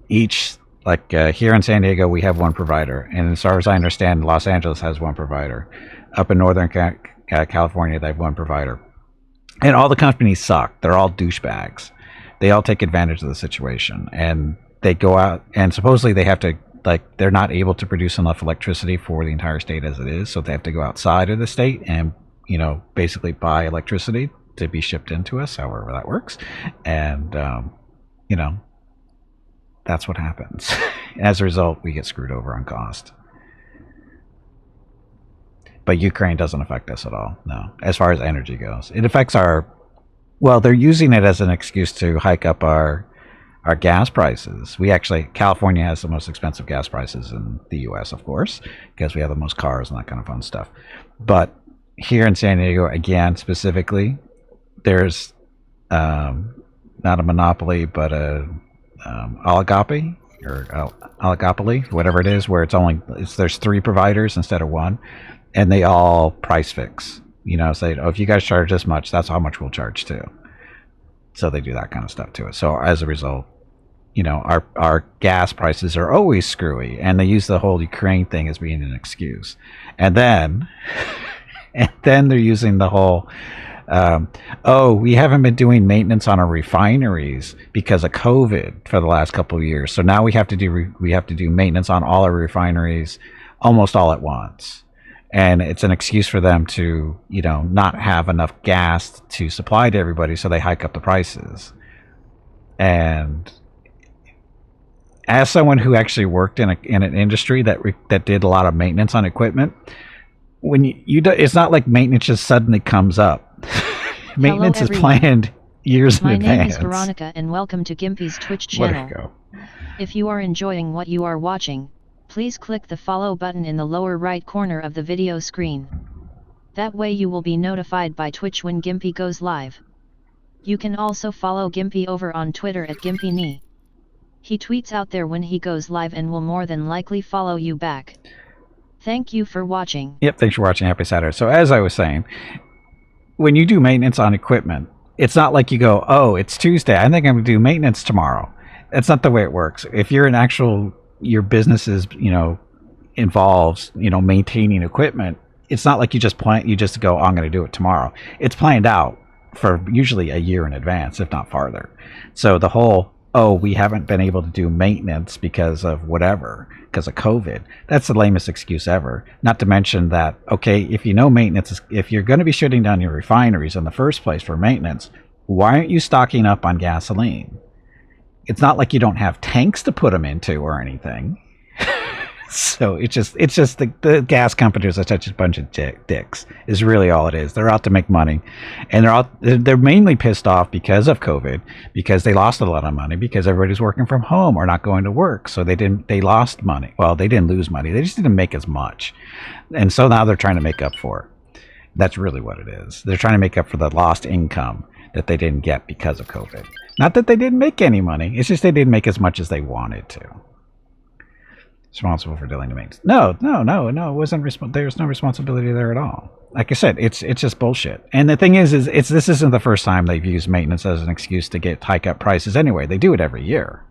each, like here in San Diego, we have one provider. And as far as I understand, Los Angeles has one provider. Up in Northern California, they have one provider. And all the companies suck. They're all douchebags. They all take advantage of the situation. And they go out, and supposedly they have to, like, they're not able to produce enough electricity for the entire state as it is. So they have to go outside of the state and, you know, basically buy electricity to be shipped into us, however that works. And, you know, that's what happens. As a result, we get screwed over on cost. But Ukraine doesn't affect us at all, no, as far as energy goes. It affects our, well, they're using it as an excuse to hike up our gas prices. We actually, California has the most expensive gas prices in the US, of course, because we have the most cars and that kind of fun stuff. But here in San Diego, again, specifically, there's not a monopoly, but a oligopoly, or oligopoly, whatever it is, where there's 3 providers instead of 1. And they all price fix, you know, say, oh, if you guys charge this much, that's how much we'll charge too. So they do that kind of stuff to it. So as a result, you know, our gas prices are always screwy, and they use the whole Ukraine thing as being an excuse. And then they're using the whole, oh, we haven't been doing maintenance on our refineries because of COVID for the last couple of years. So now we have to do maintenance on all our refineries almost all at once. And it's an excuse for them to, you know, not have enough gas to supply to everybody, so they hike up the prices. And as someone who actually worked in an industry that did a lot of maintenance on equipment, when you do, it's not like maintenance just suddenly comes up. Maintenance is planned years in advance. My name is Veronica, and welcome to Gimpy's Twitch channel. Where'd it go? If you are enjoying what you are watching, please click the follow button in the lower right corner of the video screen. That way you will be notified by Twitch when Gimpy goes live. You can also follow Gimpy over on Twitter at GimpyKnee. He tweets out there when he goes live and will more than likely follow you back. Thank you for watching. Yep, thanks for watching. Happy Saturday. So as I was saying, when you do maintenance on equipment, it's not like you go, oh, it's Tuesday, I think I'm going to do maintenance tomorrow. That's not the way it works. If you're an actual, your business is, you know, involves, you know, maintaining equipment, it's not like you just go, oh, I'm going to do it tomorrow. It's planned out for usually a year in advance, if not farther. So the whole, oh, we haven't been able to do maintenance because of whatever, because of COVID, that's the lamest excuse ever. Not to mention that, okay, if you know maintenance, if you're going to be shutting down your refineries in the first place for maintenance, why aren't you stocking up on gasoline? It's not like you don't have tanks to put them into or anything. So it's just the gas companies are such a bunch of dicks is really all it is. They're out to make money, and they're mainly pissed off because of COVID, because they lost a lot of money because everybody's working from home or not going to work. So they lost money. Well, they didn't lose money. They just didn't make as much. And so now they're trying to make up for it. That's really what it is. They're trying to make up for the lost income that they didn't get because of COVID. Not that they didn't make any money. It's just they didn't make as much as they wanted to. Responsible for dealing with maintenance. No. It wasn't. There was no responsibility there at all. Like I said, it's just bullshit. And the thing is this isn't the first time they've used maintenance as an excuse to hike up prices. Anyway, they do it every year.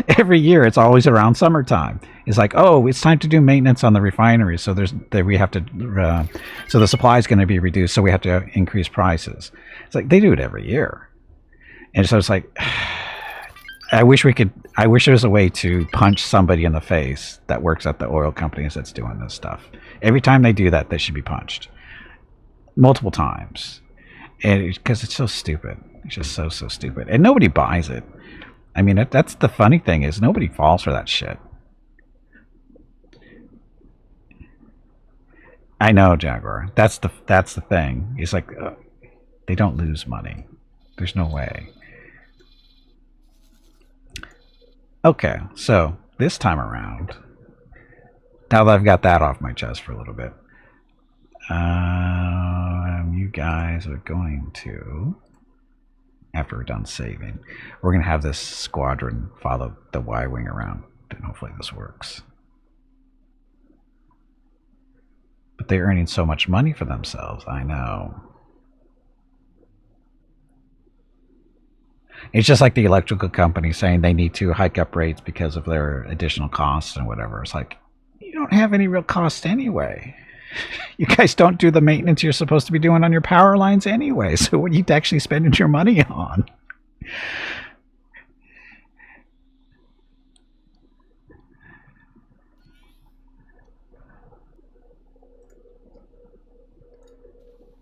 Every year, it's always around summertime. It's like, oh, it's time to do maintenance on the refinery, so so the supply is going to be reduced, so we have to increase prices. It's like they do it every year, and so it's like. I wish there was a way to punch somebody in the face that works at the oil companies that's doing this stuff. Every time they do that, they should be punched. Multiple times. And because it's so stupid. It's just so stupid. And nobody buys it. I mean, that's the funny thing is nobody falls for that shit. I know, Jaguar. That's the thing. It's like, they don't lose money. There's no way. Okay, so this time around, now that I've got that off my chest for a little bit, you guys are going to, after we're done saving, we're going to have this squadron follow the Y-Wing around, and hopefully this works. But they're earning so much money for themselves, I know. It's just like the electrical company saying they need to hike up rates because of their additional costs and whatever. It's like, you don't have any real cost anyway. You guys don't do the maintenance you're supposed to be doing on your power lines anyway. So what are you actually spending your money on?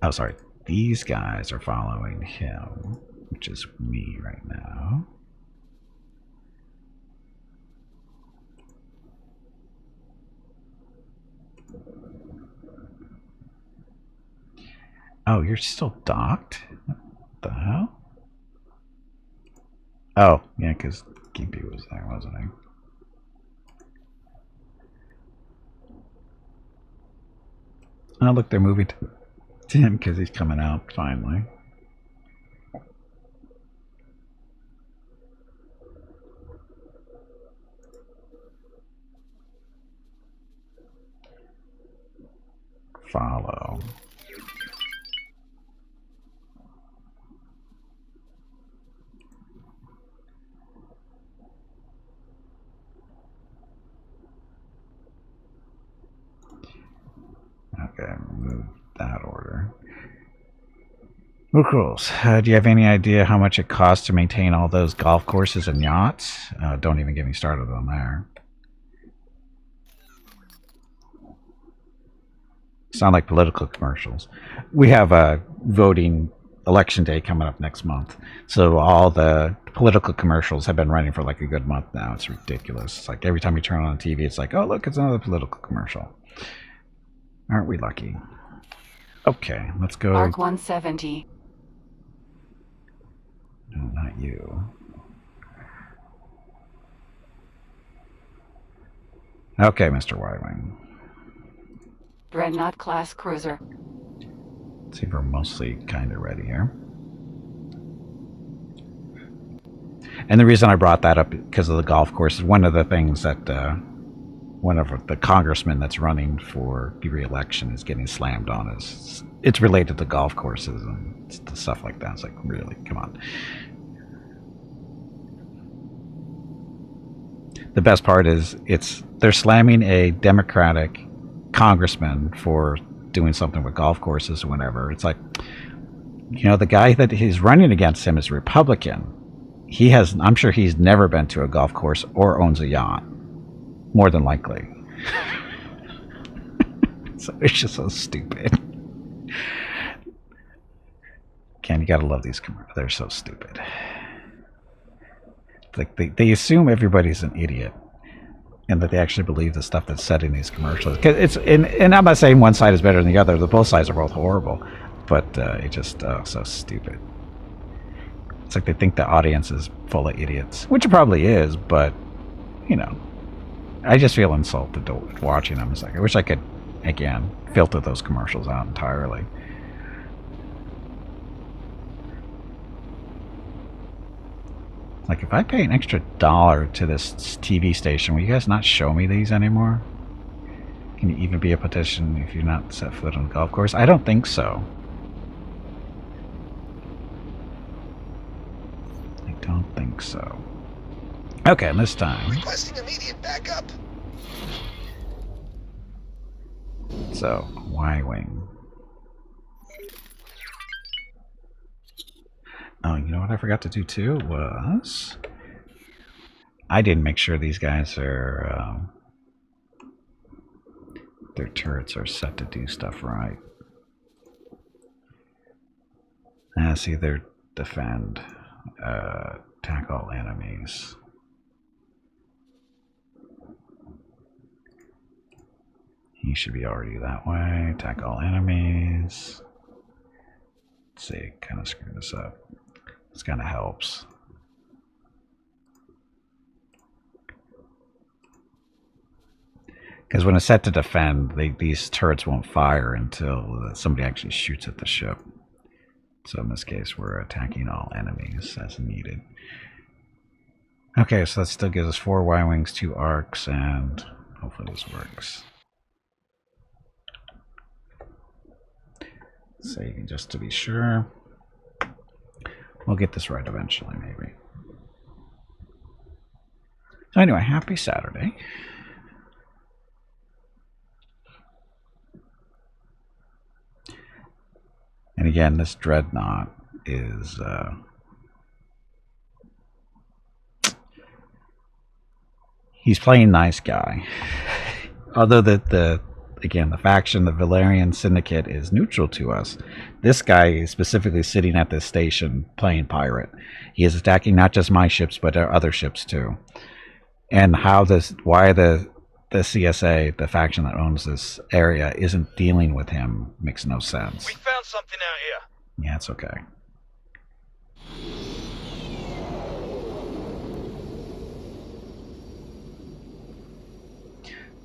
Oh, sorry. these guys are following him, which is me right now. Oh, you're still docked? What the hell? Oh, yeah, because Gimpy was there, wasn't he? Oh, look, they're moving to him because he's coming out finally. Follow. Okay, move that order. Rules. Do you have any idea how much it costs to maintain all those golf courses and yachts? Don't even get me started on there. Sound like political commercials. We have a voting election day coming up next month, so all the political commercials have been running for like a good month now. It's ridiculous. It's like every time you turn on TV, it's like, oh look, it's another political commercial. Aren't we lucky? Okay, let's go. Mark 170. No, not you. Okay, Mr. Y-Wing. Dreadnought class cruiser. Let's see if we're mostly kind of ready here. And the reason I brought that up because of the golf course is one of the things that one of the congressmen that's running for re-election is getting slammed on is it's related to golf courses and stuff like that. It's like, really, come on. The best part is they're slamming a Democratic congressman for doing something with golf courses or whatever. It's like, you know, the guy that he's running against him is Republican. I'm sure he's never been to a golf course or owns a yacht. More than likely. So it's just so stupid. Ken, you gotta love these commercials. They're so stupid. Like they assume everybody's an idiot, and that they actually believe the stuff that's said in these commercials. Cause and I'm not saying one side is better than the other. Both sides are both horrible, but it's just so stupid. It's like they think the audience is full of idiots, which it probably is, but you know, I just feel insulted watching them. It's like I wish I could, again, filter those commercials out entirely. Like, if I pay an extra $1 to this TV station, will you guys not show me these anymore? Can you even be a petition if you're not set foot on the golf course? I don't think so. I don't think so. Okay, this time. Requesting immediate backup. So, Y-Wing. Oh, you know what I forgot to do too was I didn't make sure these guys are their turrets are set to do stuff right. See, they're defend, attack all enemies. He should be already that way. Attack all enemies. Let's see, kind of screw this up. This kind of helps. Because when it's set to defend, these turrets won't fire until somebody actually shoots at the ship. So in this case, we're attacking all enemies as needed. Okay, so that still gives us 4 Y-Wings, 2 arcs, and hopefully this works. So just to be sure. We'll get this right eventually, maybe. So anyway, happy Saturday. And again, this dreadnought is he's playing nice guy. Although the again, the faction, the Valerian Syndicate, is neutral to us. This guy is specifically sitting at this station playing pirate. He is attacking not just my ships, but other ships too. And why the CSA, the faction that owns this area, isn't dealing with him makes no sense. We found something out here. Yeah, it's okay.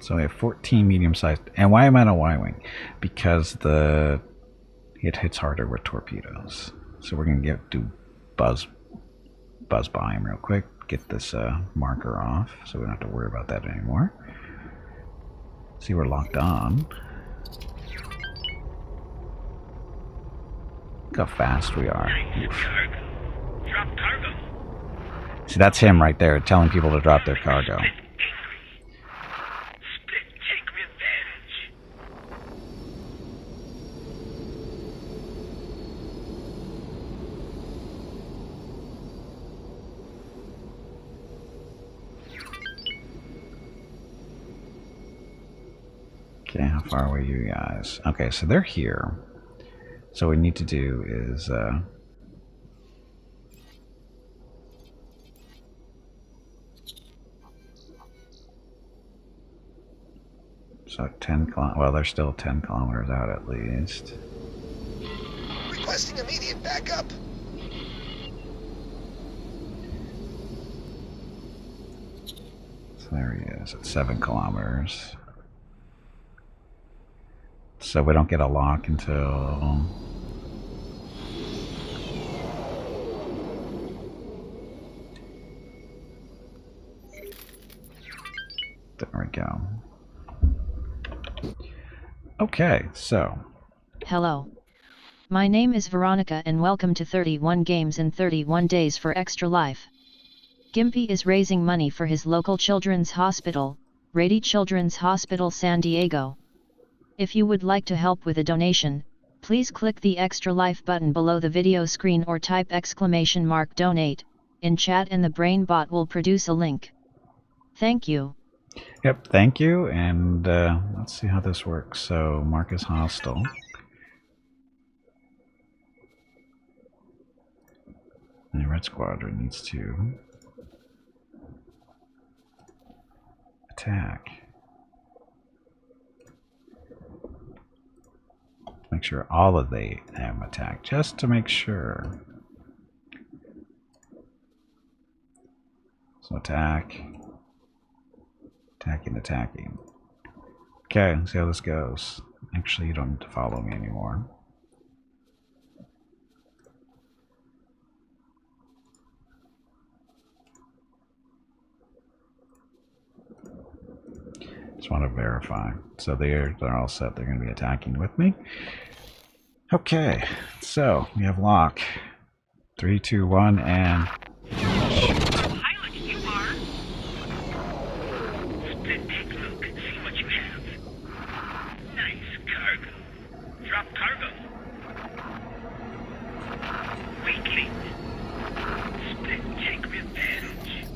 So we have 14 medium-sized. And why am I on a Y-wing? Because it hits harder with torpedoes. So we're gonna do buzz by him real quick. Get this marker off, so we don't have to worry about that anymore. See, we're locked on. Look how fast we are. Cargo. Drop cargo. See, that's him right there, telling people to drop their cargo. Split take revenge. Okay, how far away are you guys? Okay, so they're here. So what we need to do is so 10 well, they're still 10 kilometers out at least. Requesting immediate backup. So there he is at 7 kilometers. So we don't get a lock until there we go. Okay, so Hello. My name is Veronica and welcome to 31 Games in 31 Days for ExtraLife. Gimpy is raising money for his local children's hospital, Rady Children's Hospital San Diego. If you would like to help with a donation, please click the ExtraLife button below the video screen or type !donate in chat and the brain bot will produce a link. Thank you. yep, thank you, and let's see how this works. So mark as hostile. And the red squadron needs to attack. Make sure all of they have attack, just to make sure. So attack, attacking. Okay, let's see how this goes. Actually, you don't need to follow me anymore. Just want to verify. So they're all set. They're going to be attacking with me. Okay, so we have lock. 3, 2, 1, and Pilot, you are. Split take look. See what you have. Nice cargo. Drop cargo. Weakling. Split take revenge.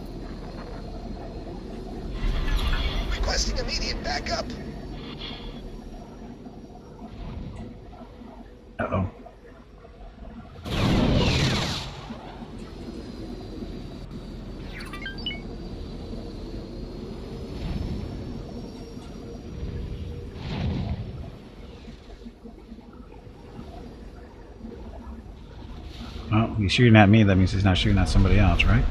Requesting immediate backup. uh-oh. Well, he's shooting at me, that means he's not shooting at somebody else, right?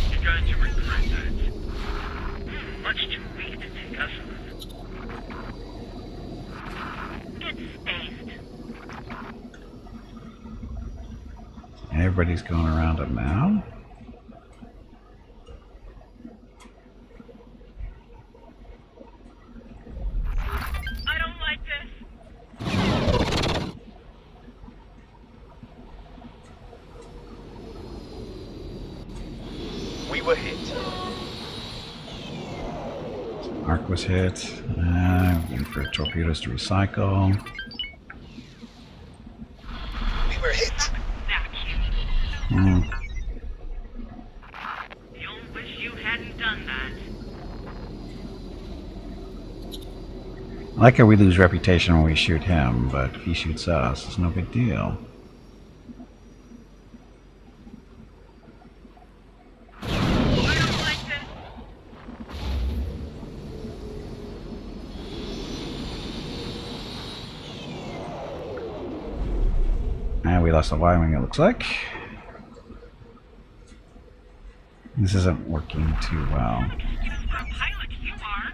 You're going to regret that. Much too weak to take us on. Get spaced. Everybody's going around him now. I don't like this. We were hit. Arc was hit. Waiting for torpedoes to recycle. We were hit. Vacuum. You'll wish you hadn't done that. I like how we lose reputation when we shoot him, but if he shoots us, it's no big deal. I don't like this. And we lost the Y-wing, it looks like. This isn't working too well. You're a pilot, you are.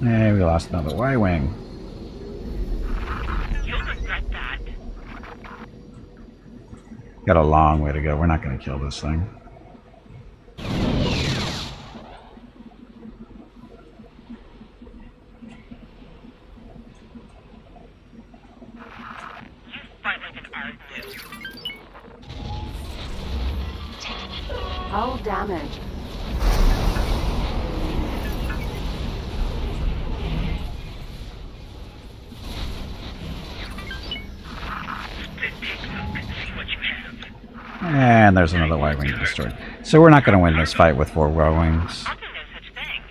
And we lost another Y-wing. You'll regret that. Got a long way to go. We're not going to kill this thing. You fight like an art dude. Hull damage. Then take a look and see what you have. And there's another Y-wing destroyed. So we're not going to win this fight with 4 Y-wings. I'll do no such thing.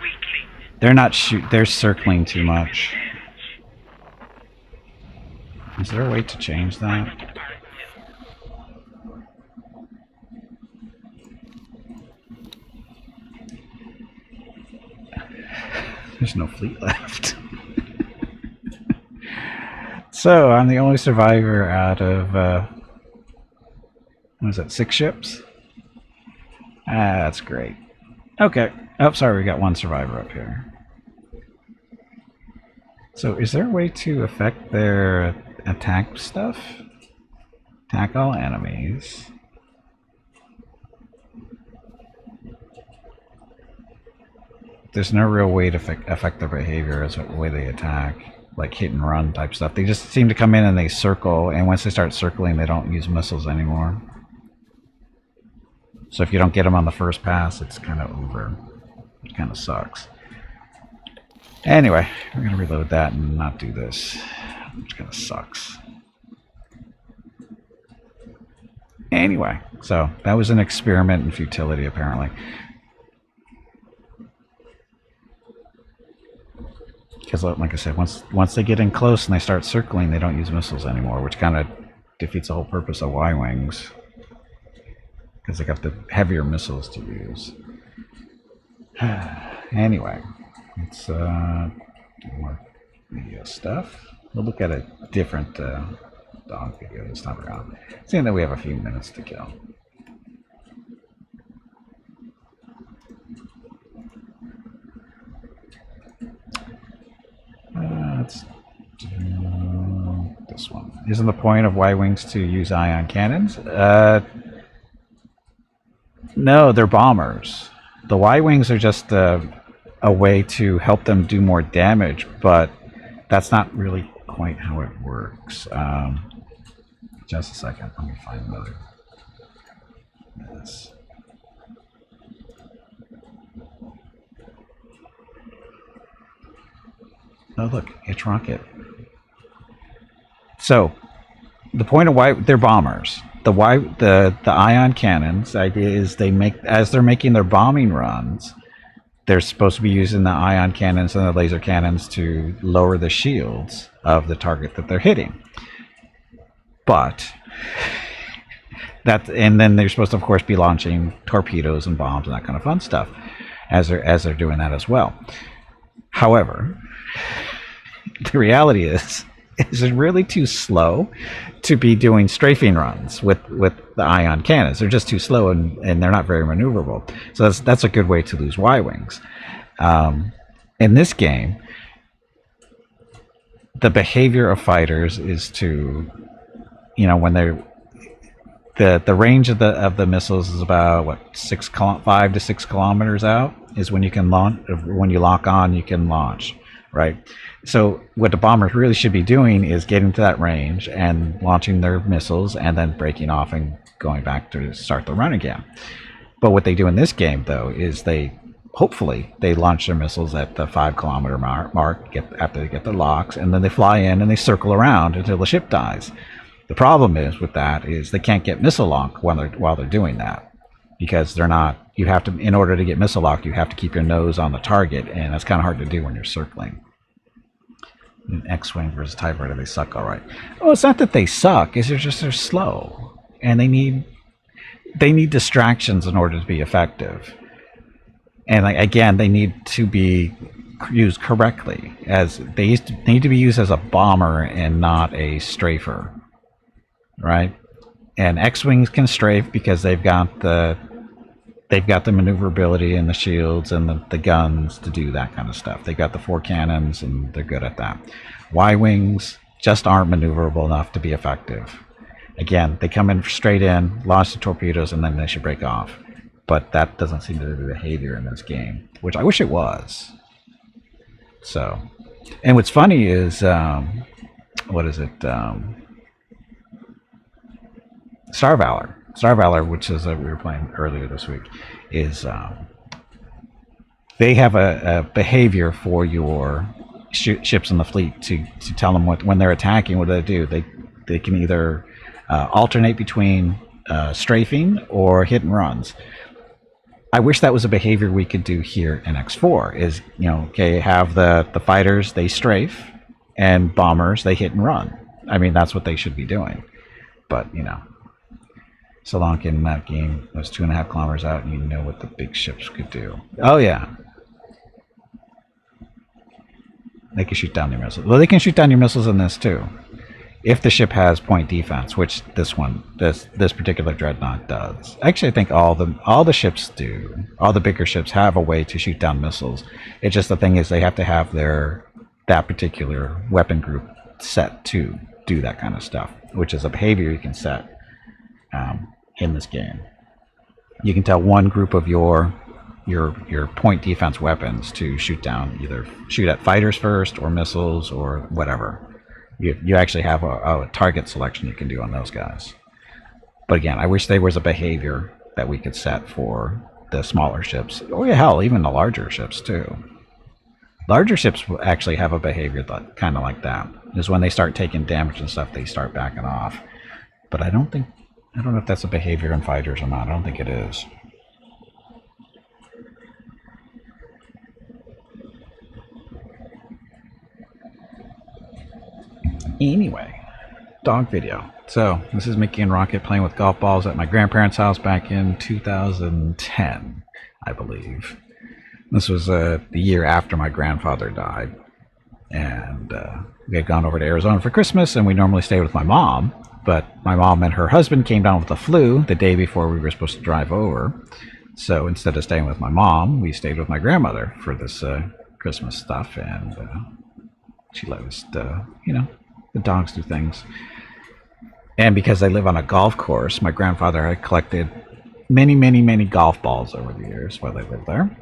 Weakling. They're not they're circling too much. Is there a way to change that? Like an art dude. There's no fleet left. So I'm the only survivor out of what is that, 6 ships? Ah, that's great. Okay. Oh, sorry, we got 1 survivor up here. So is there a way to affect their attack stuff? Attack all enemies. There's no real way to affect their behavior as the way they attack, like hit and run type stuff. They just seem to come in and they circle, and once they start circling, they don't use missiles anymore. So if you don't get them on the first pass, it's kind of over. It kind of sucks. Anyway, we're going to reload that and not do this, which kind of sucks. Anyway, so that was an experiment in futility, apparently. Because, like I said, once they get in close and they start circling, they don't use missiles anymore, which kind of defeats the whole purpose of Y-wings. Because they got the heavier missiles to use. Anyway, let's do more video stuff. We'll look at a different dog video this time around, seeing that we have a few minutes to kill. Let's do this one. Isn't the point of Y-wings to use ion cannons? No, they're bombers. The Y-wings are just a way to help them do more damage, but that's not really quite how it works. Just a second, let me find another. Yes. Oh look, it's rocket. So, the point of why they're bombers. The ion cannons, the idea is as they're making their bombing runs, they're supposed to be using the ion cannons and the laser cannons to lower the shields of the target that they're hitting. But and then they're supposed to, of course, be launching torpedoes and bombs and that kind of fun stuff as they're doing that as well. However, the reality is it's really too slow to be doing strafing runs with the ion cannons. They're just too slow and they're not very maneuverable. So that's a good way to lose Y-wings. In this game, the behavior of fighters is to, when they're the range of the missiles is about what 5 to 6 kilometers out is when you can launch. When you lock on, you can launch, right? So what the bombers really should be doing is getting to that range and launching their missiles and then breaking off and going back to start the run again. But what they do in this game, though, is hopefully they launch their missiles at the 5 kilometer mark after they get the locks, and then they fly in and they circle around until the ship dies. The problem is with that is they can't get missile lock while they're doing that. because they're not. You have to, in order to get missile locked, you have to keep your nose on the target, and that's kind of hard to do when you're circling. An X-wing versus TIE fighter, they suck all right. Oh, it's not that they suck; it's just they're slow, and they need distractions in order to be effective. And like, again, they need to be used correctly, as they need to be used as a bomber and not a strafer, right? And X-wings can strafe because they've got the maneuverability and the shields and the guns to do that kind of stuff. They've got the 4 cannons and they're good at that. Y-wings just aren't maneuverable enough to be effective. Again, they come in straight in, launch the torpedoes, and then they should break off. But that doesn't seem to be the behavior in this game, which I wish it was. So, and what's funny is, what is it? Star Valor. Star Valor, which is we were playing earlier this week, is they have a behavior for your ships in the fleet to tell them when they're attacking. What do? They can either alternate between strafing or hit and runs. I wish that was a behavior we could do here in X4. Is, okay, have the fighters, they strafe, and bombers, they hit and run. I mean, that's what they should be doing. But so long in that game was 2.5 kilometers out, and you know what the big ships could do. Oh yeah, they can shoot down your missiles. Well, they can shoot down your missiles in this too, if the ship has point defense, which this particular dreadnought does. Actually, I think all the ships do. All the bigger ships have a way to shoot down missiles. It's just the thing is they have to have that particular weapon group set to do that kind of stuff, which is a behavior you can set in this game. You can tell one group of your point defense weapons to either shoot at fighters first or missiles or whatever. You actually have a target selection you can do on those guys. But again, I wish there was a behavior that we could set for the smaller ships. Oh yeah, hell, even the larger ships too. Larger ships actually have a behavior that kind of like that. Is when they start taking damage and stuff, they start backing off. But I don't know if that's a behavior in fighters or not. I don't think it is. Anyway, dog video. So this is Mickey and Rocket playing with golf balls at my grandparents' house back in 2010, I believe. This was the year after my grandfather died, and we had gone over to Arizona for Christmas, and we normally stayed with my mom, but my mom and her husband came down with the flu the day before we were supposed to drive over. So instead of staying with my mom, we stayed with my grandmother for this Christmas stuff, and she let us, the dogs do things. And because I live on a golf course, my grandfather had collected many, many, many golf balls over the years while they lived there.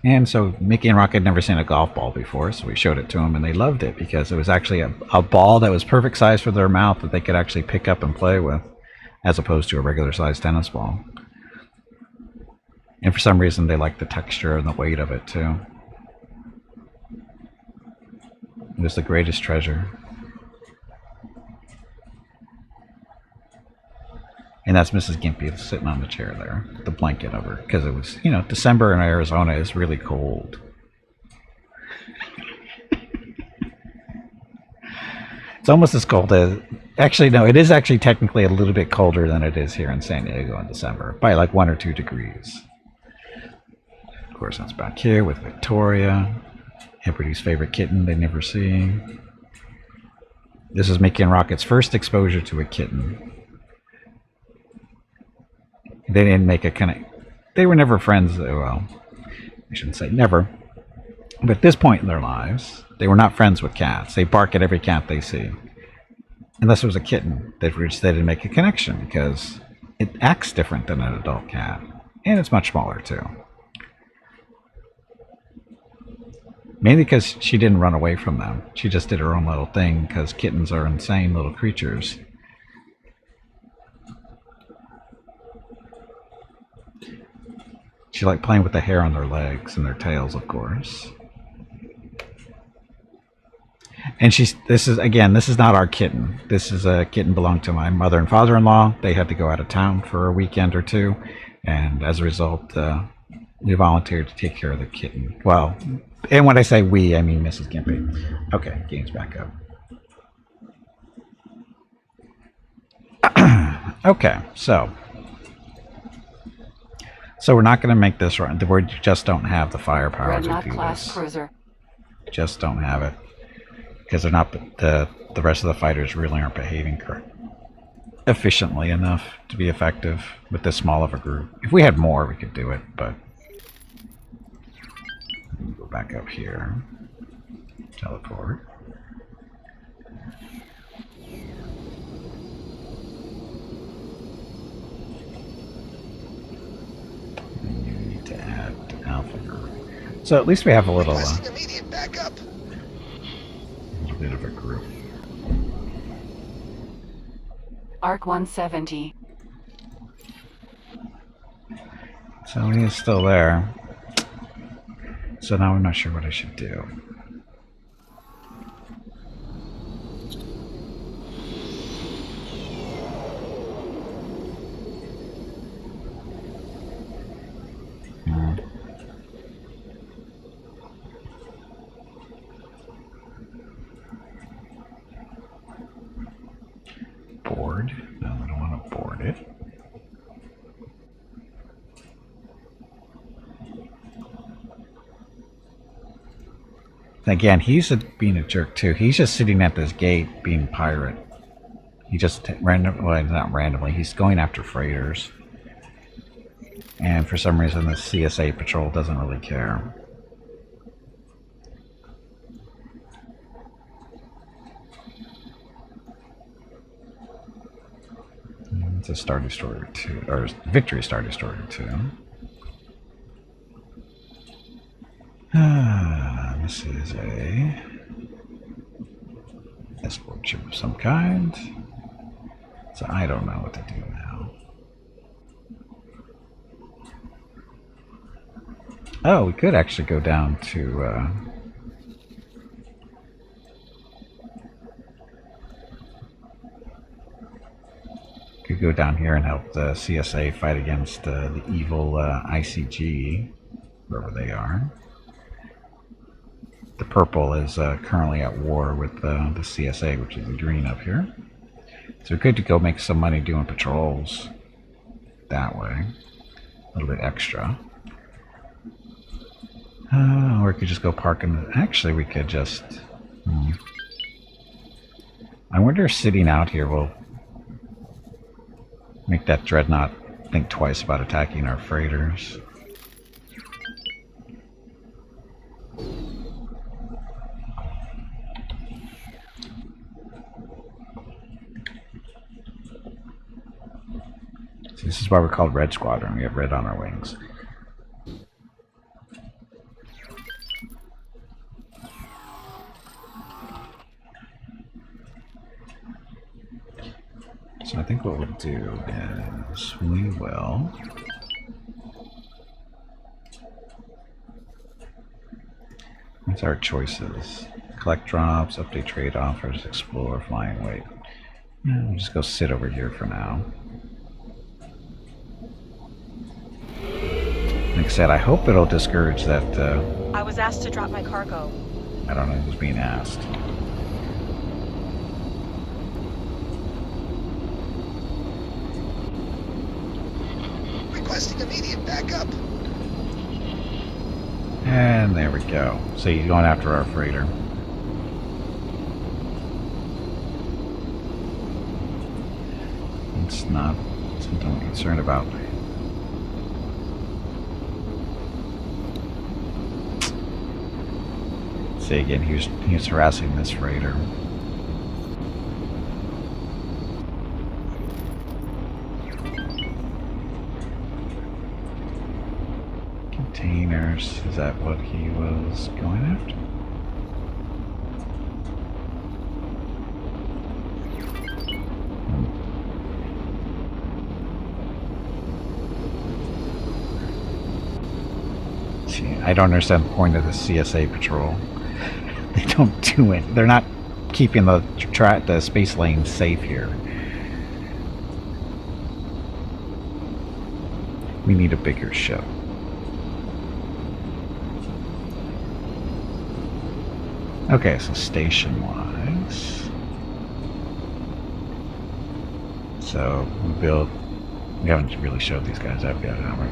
And so Mickey and Rock had never seen a golf ball before, so we showed it to them, and they loved it because it was actually a ball that was perfect size for their mouth that they could actually pick up and play with, as opposed to a regular sized tennis ball. And for some reason, they liked the texture and the weight of it too. It was the greatest treasure. And that's Mrs. Gimpy sitting on the chair there, the blanket over, because it was, December in Arizona is really cold. It's almost as cold as, actually, no, it is actually technically a little bit colder than it is here in San Diego in December, by like 1 or 2 degrees. Of course, that's back here with Victoria, everybody's favorite kitten they never see. This is Mickey and Rocket's first exposure to a kitten. They didn't make a connect. They were never friends. Well, I shouldn't say never. But at this point in their lives, they were not friends with cats. They bark at every cat they see. Unless it was a kitten, they didn't make a connection because it acts different than an adult cat. And it's much smaller too. Mainly because she didn't run away from them. She just did her own little thing because kittens are insane little creatures. She liked playing with the hair on their legs and their tails, of course. And this is not our kitten. This is a kitten belonged to my mother and father-in-law. They had to go out of town for a weekend or two, and as a result, we volunteered to take care of the kitten. Well, and when I say we, I mean Mrs. Gimpy. Okay, game's back up. Okay, so we're not going to make this run. We just don't have the firepower to Dreadnought do class this. cruiser. Just don't have it because they're not. The rest of the fighters really aren't behaving efficiently enough to be effective with this small of a group. If we had more, we could do it, but go back up here. Teleport. And you need to add Alpha group. So at least we have a little Immediate backup. bit of a group. Arc 170. So he is still there. So now I'm not sure what I should do. Board. No, I don't want to board it. Again, he's being a jerk too. He's just sitting at this gate being a pirate. He just well, not randomly. He's going after freighters. And for some reason, the CSA patrol doesn't really care. It's a Star Destroyer 2, or Victory Star Destroyer 2. This is a escort ship of some kind. So I don't know what to do now. Oh, we could actually go down to could go down here and help the CSA fight against the evil ICG, wherever they are. The purple is currently at war with the CSA, which is the green up here. So we could go make some money doing patrols that way. A little bit extra. Or we could just go park in the... Actually, we could just... I wonder if sitting out here will make that dreadnought think twice about attacking our freighters. So this is why we're called Red Squadron. We have red on our wings. So I think what we'll do is we will what's our choices? Collect drops, update trade offers, explore, flying weight. We'll just go sit over here for now. Like I said, I hope it'll discourage that I was asked to drop my cargo. I don't know who's being asked. Requesting immediate backup. And there we go. So he's going after our freighter. It's not something I'm concerned about. See again, he was harassing this freighter. Containers, is that what he was going after? See, I don't understand the point of the CSA patrol. They don't do it. They're not keeping the space lane safe here. We need a bigger ship. Okay, so station-wise, so we haven't really showed these guys up yet, have we?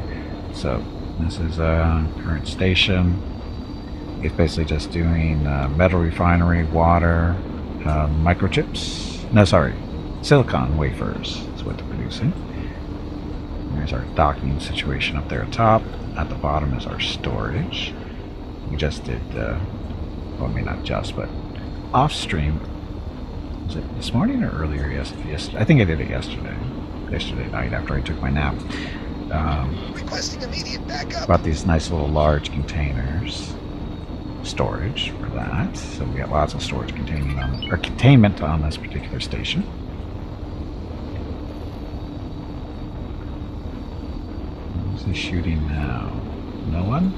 So this is current station. It's basically just doing metal refinery, water, microchips. No, sorry, silicon wafers is what they're producing. There's our docking situation up there at top. At the bottom is our storage. We just did, well, I mean not just, but off stream. Was it this morning or earlier? Yes, I think I did it yesterday night after I took my nap. Requesting immediate backup. Bought these nice little large containers. Storage for that. So we got lots of storage containment on this particular station. Who's he shooting now? No one?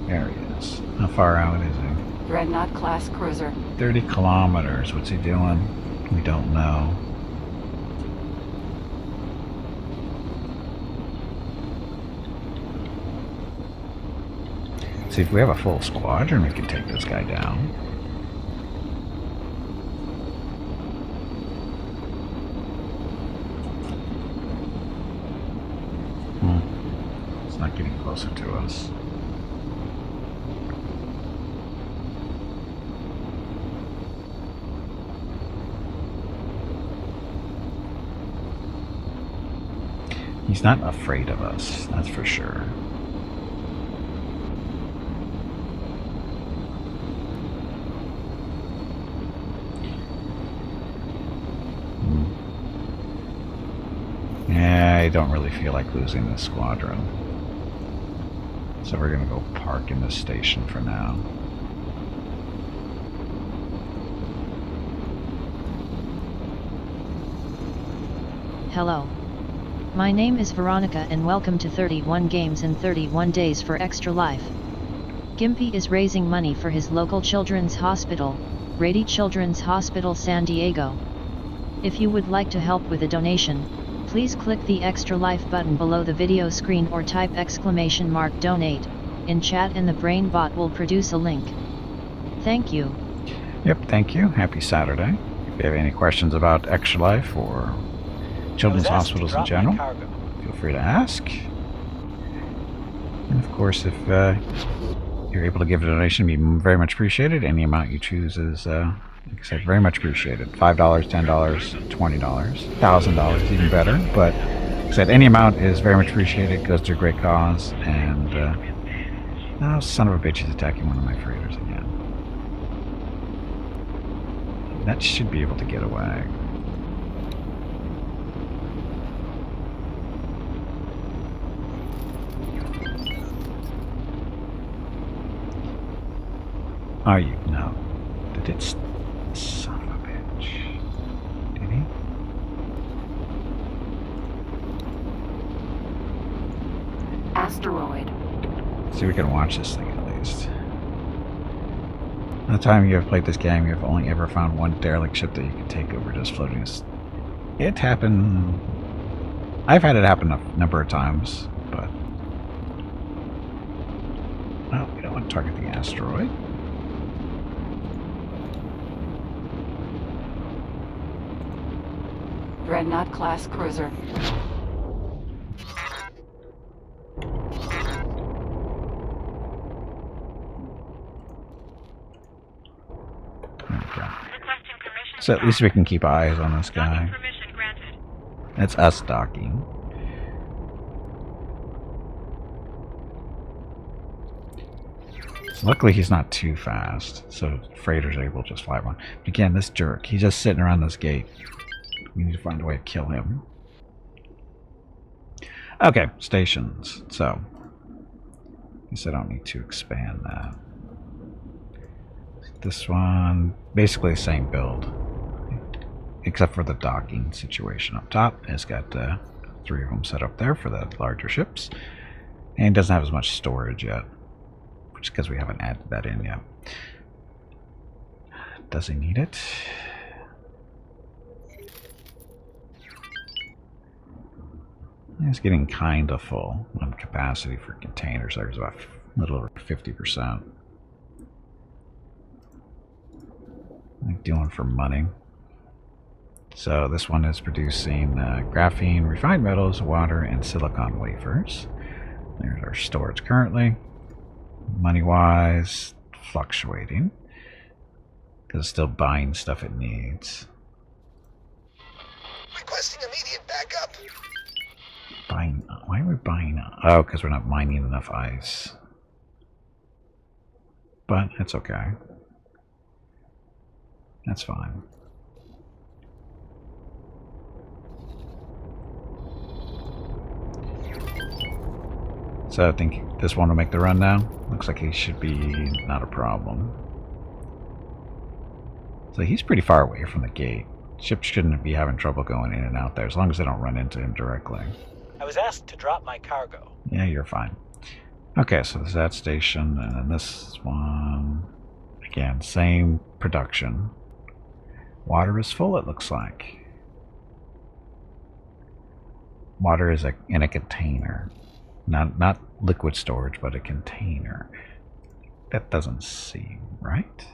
There he is. How far out is he? Dreadnought class cruiser. 30 kilometers. What's he doing? We don't know. See, if we have a full squadron, we can take this guy down. It's not getting closer to us. He's not afraid of us, that's for sure. Yeah, I don't really feel like losing this squadron. So we're gonna go park in this station for now. Hello. My name is Veronica and welcome to 31 Games in 31 Days for ExtraLife. Gimpy is raising money for his local children's hospital, Rady Children's Hospital San Diego. If you would like to help with a donation, please click the ExtraLife button below the video screen or type !donate in chat and the brain bot will produce a link. Thank you. Yep, thank you. Happy Saturday. If you have any questions about ExtraLife or children's hospitals in general, feel free to ask. And of course, if you're able to give a donation, it'd be very much appreciated. Any amount you choose is, like I said, very much appreciated. $5, $10, $20, $1,000, even better. But like I said, any amount is very much appreciated. Goes to a great cause. And oh, son of a bitch, he's attacking one of my freighters again. That should be able to get away. Are you? No. Did it? Son of a bitch. Did he? Asteroid. See, we can watch this thing at least. The time you have played this game, you have only ever found one derelict ship that you can take over just floating. It happened. I've had it happen a number of times, but. Well, we don't want to target the asteroid. Dreadnought class cruiser. So at least we can keep eyes on this guy. That's us docking. So luckily he's not too fast, so freighters are able to just fly one. But again, this jerk, he's just sitting around this gate. We need to find a way to kill him. Okay, stations. So I guess I don't need to expand that. This one, basically the same build, except for the docking situation up top. It's got 3 of them set up there for the larger ships, and doesn't have as much storage yet, which is because we haven't added that in yet. Does he need it? It's getting kind of full on capacity for containers. There's about a little over 50%. Like doing for money. So this one is producing graphene, refined metals, water, and silicon wafers. There's our storage currently. Money-wise, fluctuating. Because it's still buying stuff it needs. Requesting immediate backup. Buying? Why are we buying? Oh, because we're not mining enough ice. But it's okay. That's fine. So I think this one will make the run now. Looks like he should be not a problem. So he's pretty far away from the gate. Ships shouldn't be having trouble going in and out there as long as they don't run into him directly. I was asked to drop my cargo. Yeah, you're fine. Okay, so there's that station, and then this one. Again, same production. Water is full, it looks like. Water is in a container. Not liquid storage, but a container. That doesn't seem right.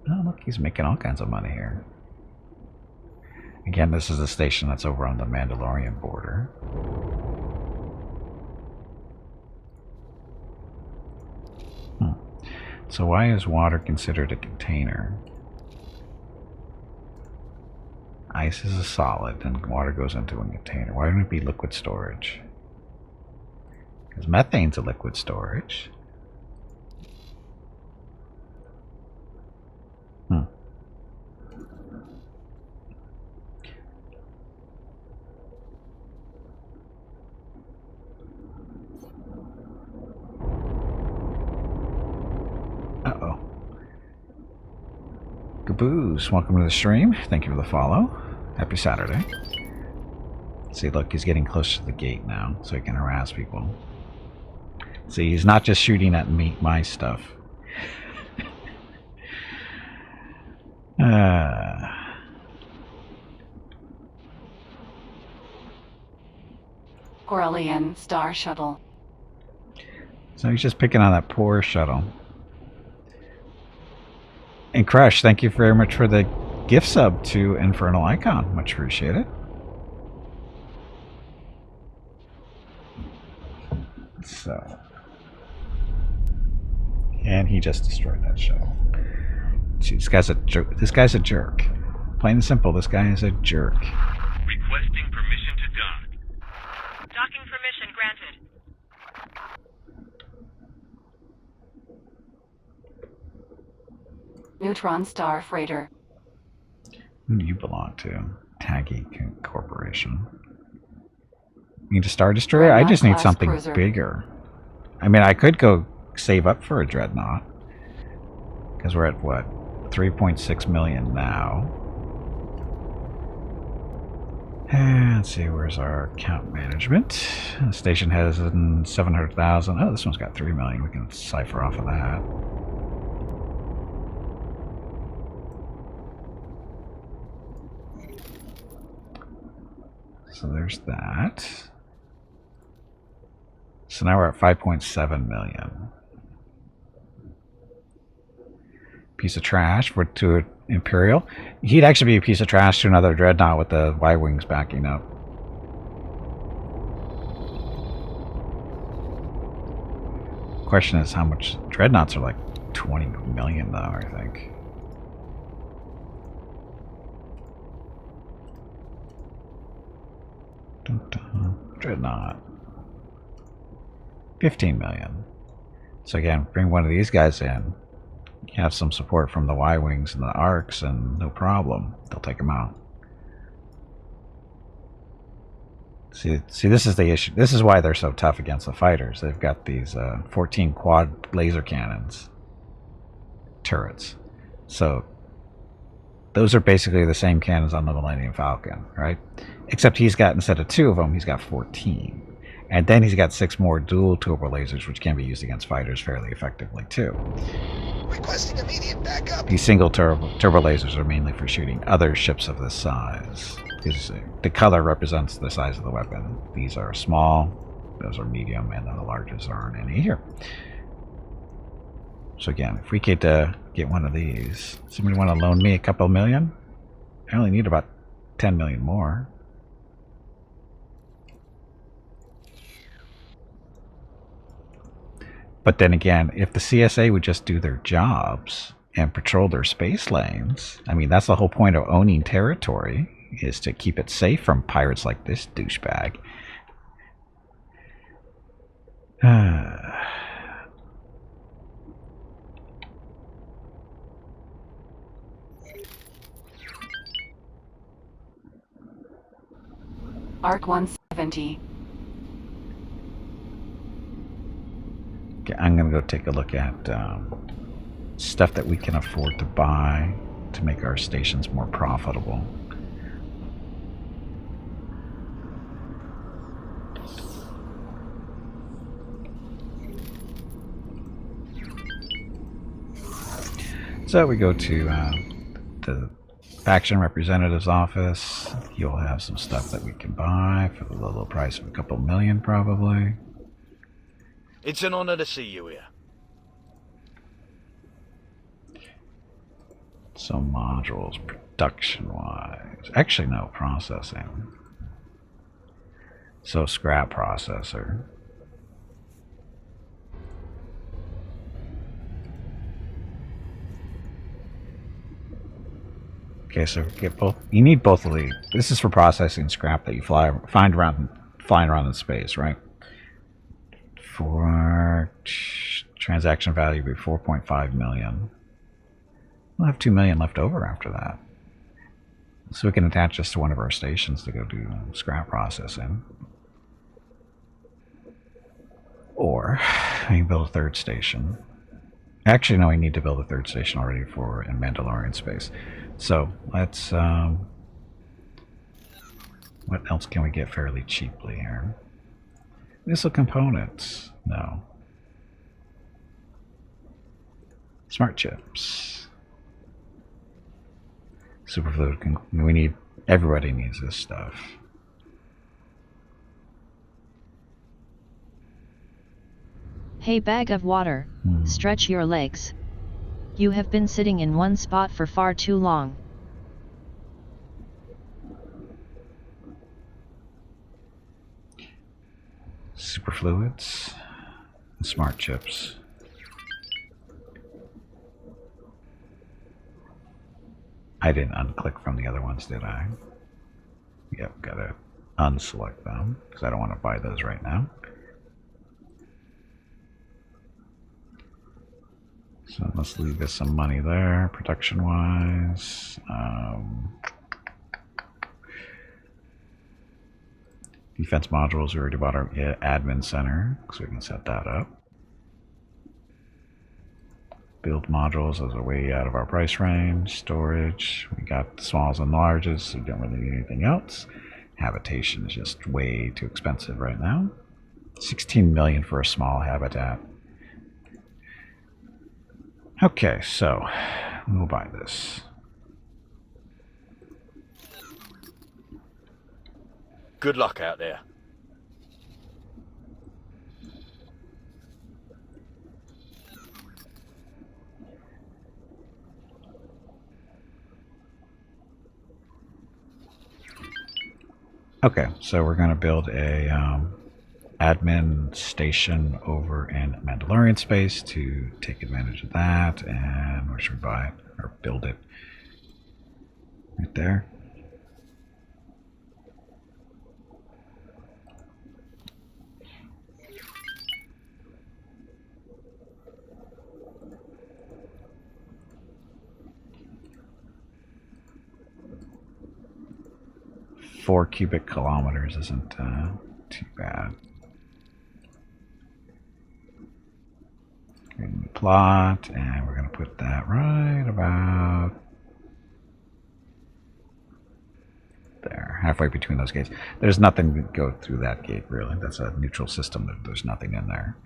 Oh, look, he's making all kinds of money here. Again, this is a station that's over on the Mandalorian border. So why is water considered a container? Ice is a solid and water goes into a container. Why wouldn't it be liquid storage? Because methane's a liquid storage. Uh-oh. Caboose, welcome to the stream. Thank you for the follow. Happy Saturday. See, look, he's getting close to the gate now, so he can harass people. See, he's not just shooting at my stuff. Corellian Star Shuttle. So he's just picking on that poor shuttle. And Crush, thank you very much for the gift sub to Infernal Icon. Much appreciated. So. And he just destroyed that shuttle. See, this guy's a jerk. This guy's a jerk. Plain and simple, this guy is a jerk. Requesting permission to dock. Docking permission granted. Neutron Star Freighter. Who do you belong to? Taggy Corporation. You need a Star Destroyer? I just need something bigger. I mean, I could go save up for a Dreadnought. Because we're at, what, 3.6 million now. And let's see, where's our account management? The station has 700,000. Oh, this one's got 3 million. We can cipher off of that. So there's that. So now we're at 5.7 million. Piece of trash to Imperial. He'd actually be a piece of trash to another Dreadnought with the Y-Wings backing up. Question is how much Dreadnoughts are like 20 million though, I think. Dreadnought. 15 million. So again, bring one of these guys in. You have some support from the Y-Wings and the Arcs, and no problem. They'll take them out. See, this is the issue. This is why they're so tough against the fighters. They've got these 14 quad laser cannons turrets. So those are basically the same cannons on the Millennium Falcon, right? Except he's got, instead of 2 of them, he's got 14. And then he's got 6 more dual turbo lasers, which can be used against fighters fairly effectively, too. Requesting immediate backup. These single turbo lasers are mainly for shooting other ships of this size. Because the color represents the size of the weapon. These are small, those are medium, and then the largest aren't any here. So again, if we could get one of these, somebody want to loan me a couple million? I only need about 10 million more. But then again, if the CSA would just do their jobs and patrol their space lanes, I mean, that's the whole point of owning territory, is to keep it safe from pirates like this douchebag. Arc 170. Okay, I'm going to go take a look at stuff that we can afford to buy to make our stations more profitable. So we go to the faction representative's office. You'll have some stuff that we can buy for the low price of a couple million, probably. It's an honor to see you here. So modules, production-wise. Actually, no, processing. So scrap processor. Okay, so get both. You need both of these. This is for processing scrap that you flying around in space, right? For transaction value be 4.5 million. We'll have 2 million left over after that, so we can attach this to one of our stations to go do scrap processing, or we can build a third station. Actually, no, we need to build a third station already for in Mandalorian space. So let's, what else can we get fairly cheaply here? Missile components, no. Smart chips. Superfluid, we need, everybody needs this stuff. Hey, bag of water, stretch your legs. You have been sitting in one spot for far too long. Superfluids, and smart chips. I didn't unclick from the other ones, did I? Yep, gotta unselect them, because I don't want to buy those right now. So let's leave us some money there, production-wise. Defense modules, we already bought our admin center, so we can set that up. Build modules, those are way out of our price range. Storage, we got the smalls and larges, so we don't really need anything else. Habitation is just way too expensive right now. 16 million for a small habitat. Okay, so we'll buy this. Good luck out there. Okay, so we're going to build a admin station over in Mandalorian space to take advantage of that. And where should we buy it or build it? Right there. 4 cubic kilometers isn't too bad. Plot, and we're going to put that right about there, halfway between those gates. There's nothing to go through that gate, really. That's a neutral system. There's nothing in there.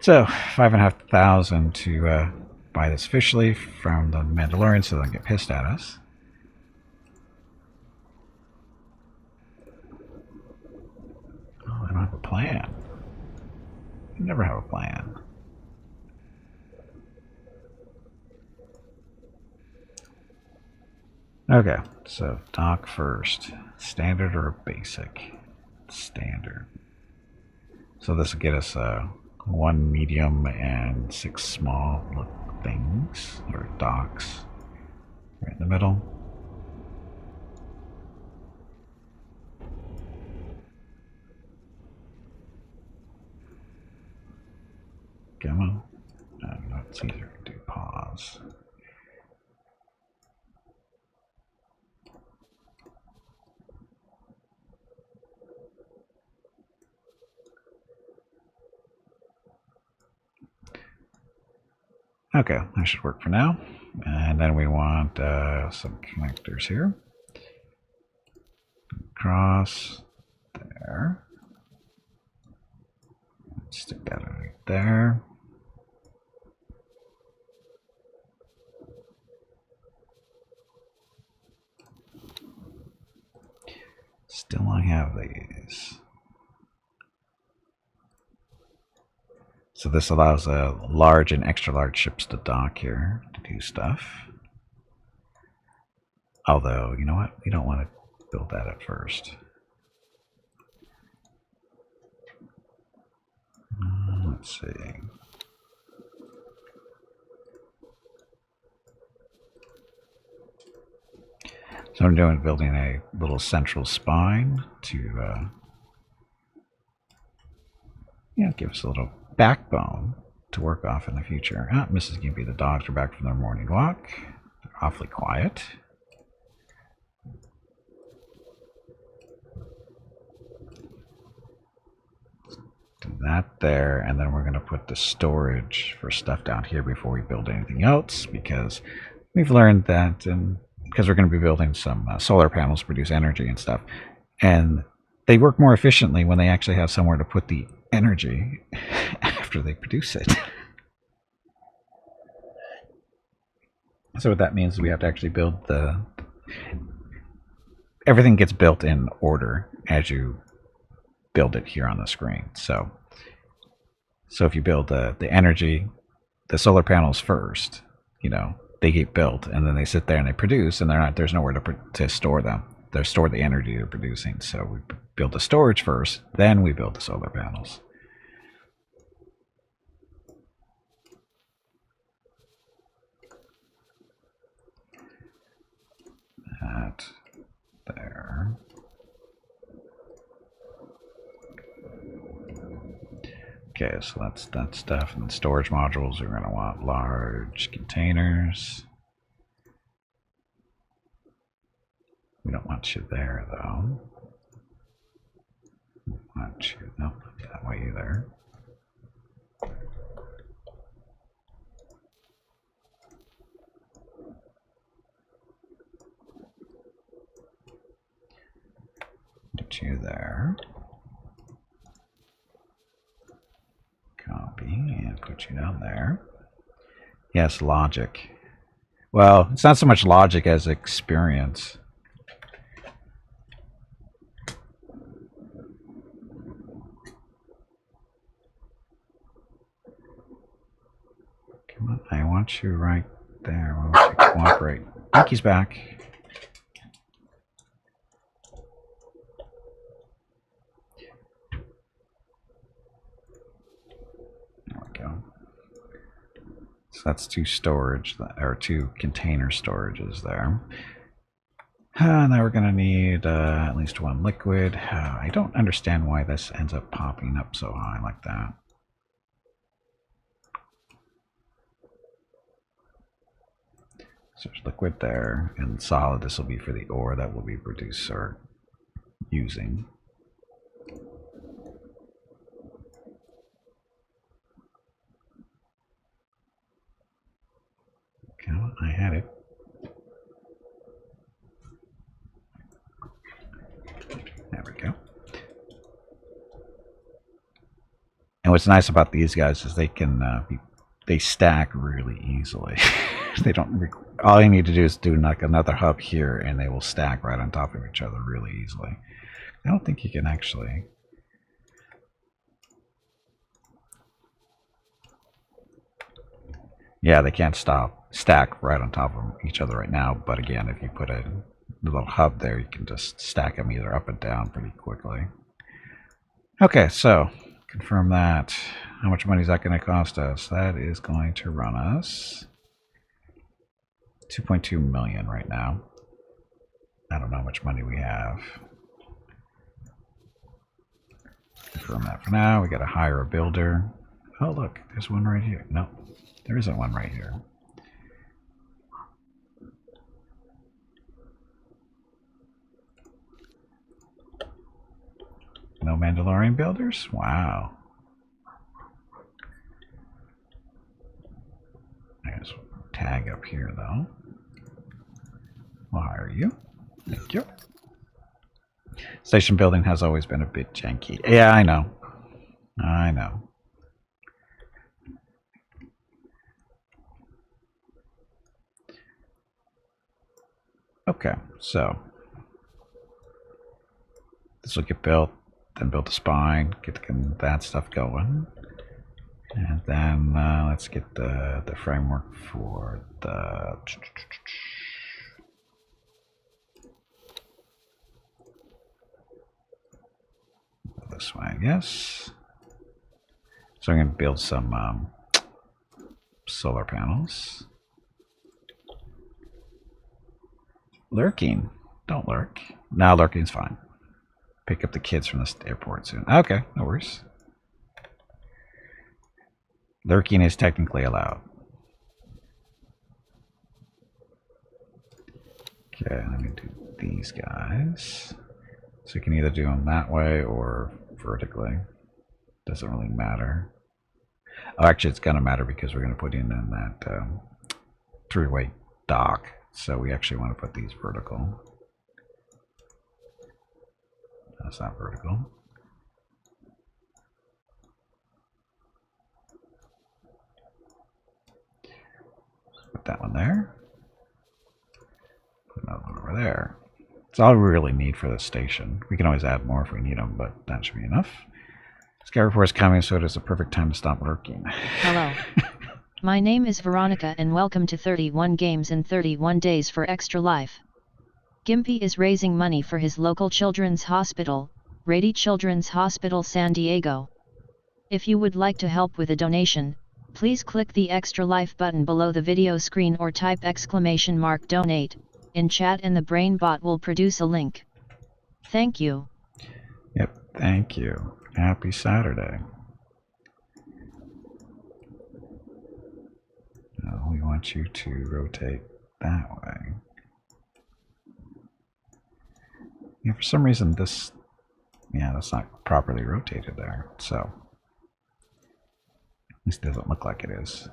So, 5,500 to buy this fish leaf from the Mandalorian so they don't get pissed at us. Oh, I don't have a plan. You never have a plan. Okay, so dock first. Standard or basic? Standard. So this will get us 1 medium and 6 small things, or docks, right in the middle. Come on. Let's either do pause. Okay, that should work for now. And then we want some connectors here. Cross there. Stick that right there. Still I have these. So this allows large and extra large ships to dock here to do stuff. Although, you know what? We don't want to build that at first. Let's see. So I'm building a little central spine to give us a little backbone to work off in the future. Mrs. Gimpy, the dogs are back from their morning walk. They're awfully quiet. Do that there, and then we're going to put the storage for stuff down here before we build anything else, because we've learned that, because we're going to be building some solar panels to produce energy and stuff, and they work more efficiently when they actually have somewhere to put the energy after they produce it. So what that means is we have to actually build everything gets built in order as you build it here on the screen. So if you build the energy, the solar panels first, they get built and then they sit there and they produce, and there's nowhere to store them. They store the energy they're producing. So we build the storage first, then we build the solar panels. That there. Okay, so that's that stuff. And then storage modules, we're going to want large containers. We don't want you there, though. We want you, nope, that way either. Put you there. Copy and put you down there. Yes, logic. Well, it's not so much logic as experience. Come on, I want you right there. I want you to cooperate. Monkey's back. There we go. So that's 2 storage, or 2 container storages there. Now we're going to need at least 1 liquid. I don't understand why this ends up popping up so high like that. So there's liquid there, and solid, this will be for the ore that will be produced, or using. Come on, I had it. There we go. And what's nice about these guys is they can they stack really easily. They don't. All you need to do is do like another hub here, and they will stack right on top of each other really easily. I don't think you can actually. Yeah, they can't stack right on top of each other right now. But again, if you put a little hub there, you can just stack them either up and down pretty quickly. Okay, so confirm that. How much money is that going to cost us? That is going to run us 2.2 million right now. I don't know how much money we have. Confirm that for now. We got to hire a builder. Oh, look, there's one right here. No, there isn't one right here. No Mandalorian builders? Wow. There's a tag up here, though. We'll hire you. Thank you. Station building has always been a bit janky. Yeah, I know. I know. Okay, so this will get built, then build the spine, get that stuff going. And then let's get the framework for the... This way, yes. So I'm going to build some solar panels. Lurking. Don't lurk. Now lurking's fine. Pick up the kids from the airport soon. Okay, no worries. Lurking is technically allowed. Okay, let me do these guys. So you can either do them that way or vertically. Doesn't really matter. Oh, actually, it's going to matter because we're going to put in that three-way dock. So we actually want to put these vertical. That's not vertical. Put that one there. Put another one over there. That's all we really need for this station. We can always add more if we need them, but that should be enough. Sky report is coming, so it is a perfect time to stop lurking. Hello. My name is Veronica and welcome to 31 Games in 31 Days for ExtraLife. Gimpy is raising money for his local children's hospital, Rady Children's Hospital San Diego. If you would like to help with a donation, please click the ExtraLife button below the video screen or type !donate in chat and the brain bot will produce a link. Thank you. Yep, thank you. Happy Saturday. We want you to rotate that way. Yeah, for some reason this, yeah, that's not properly rotated there. So, this doesn't look like it is.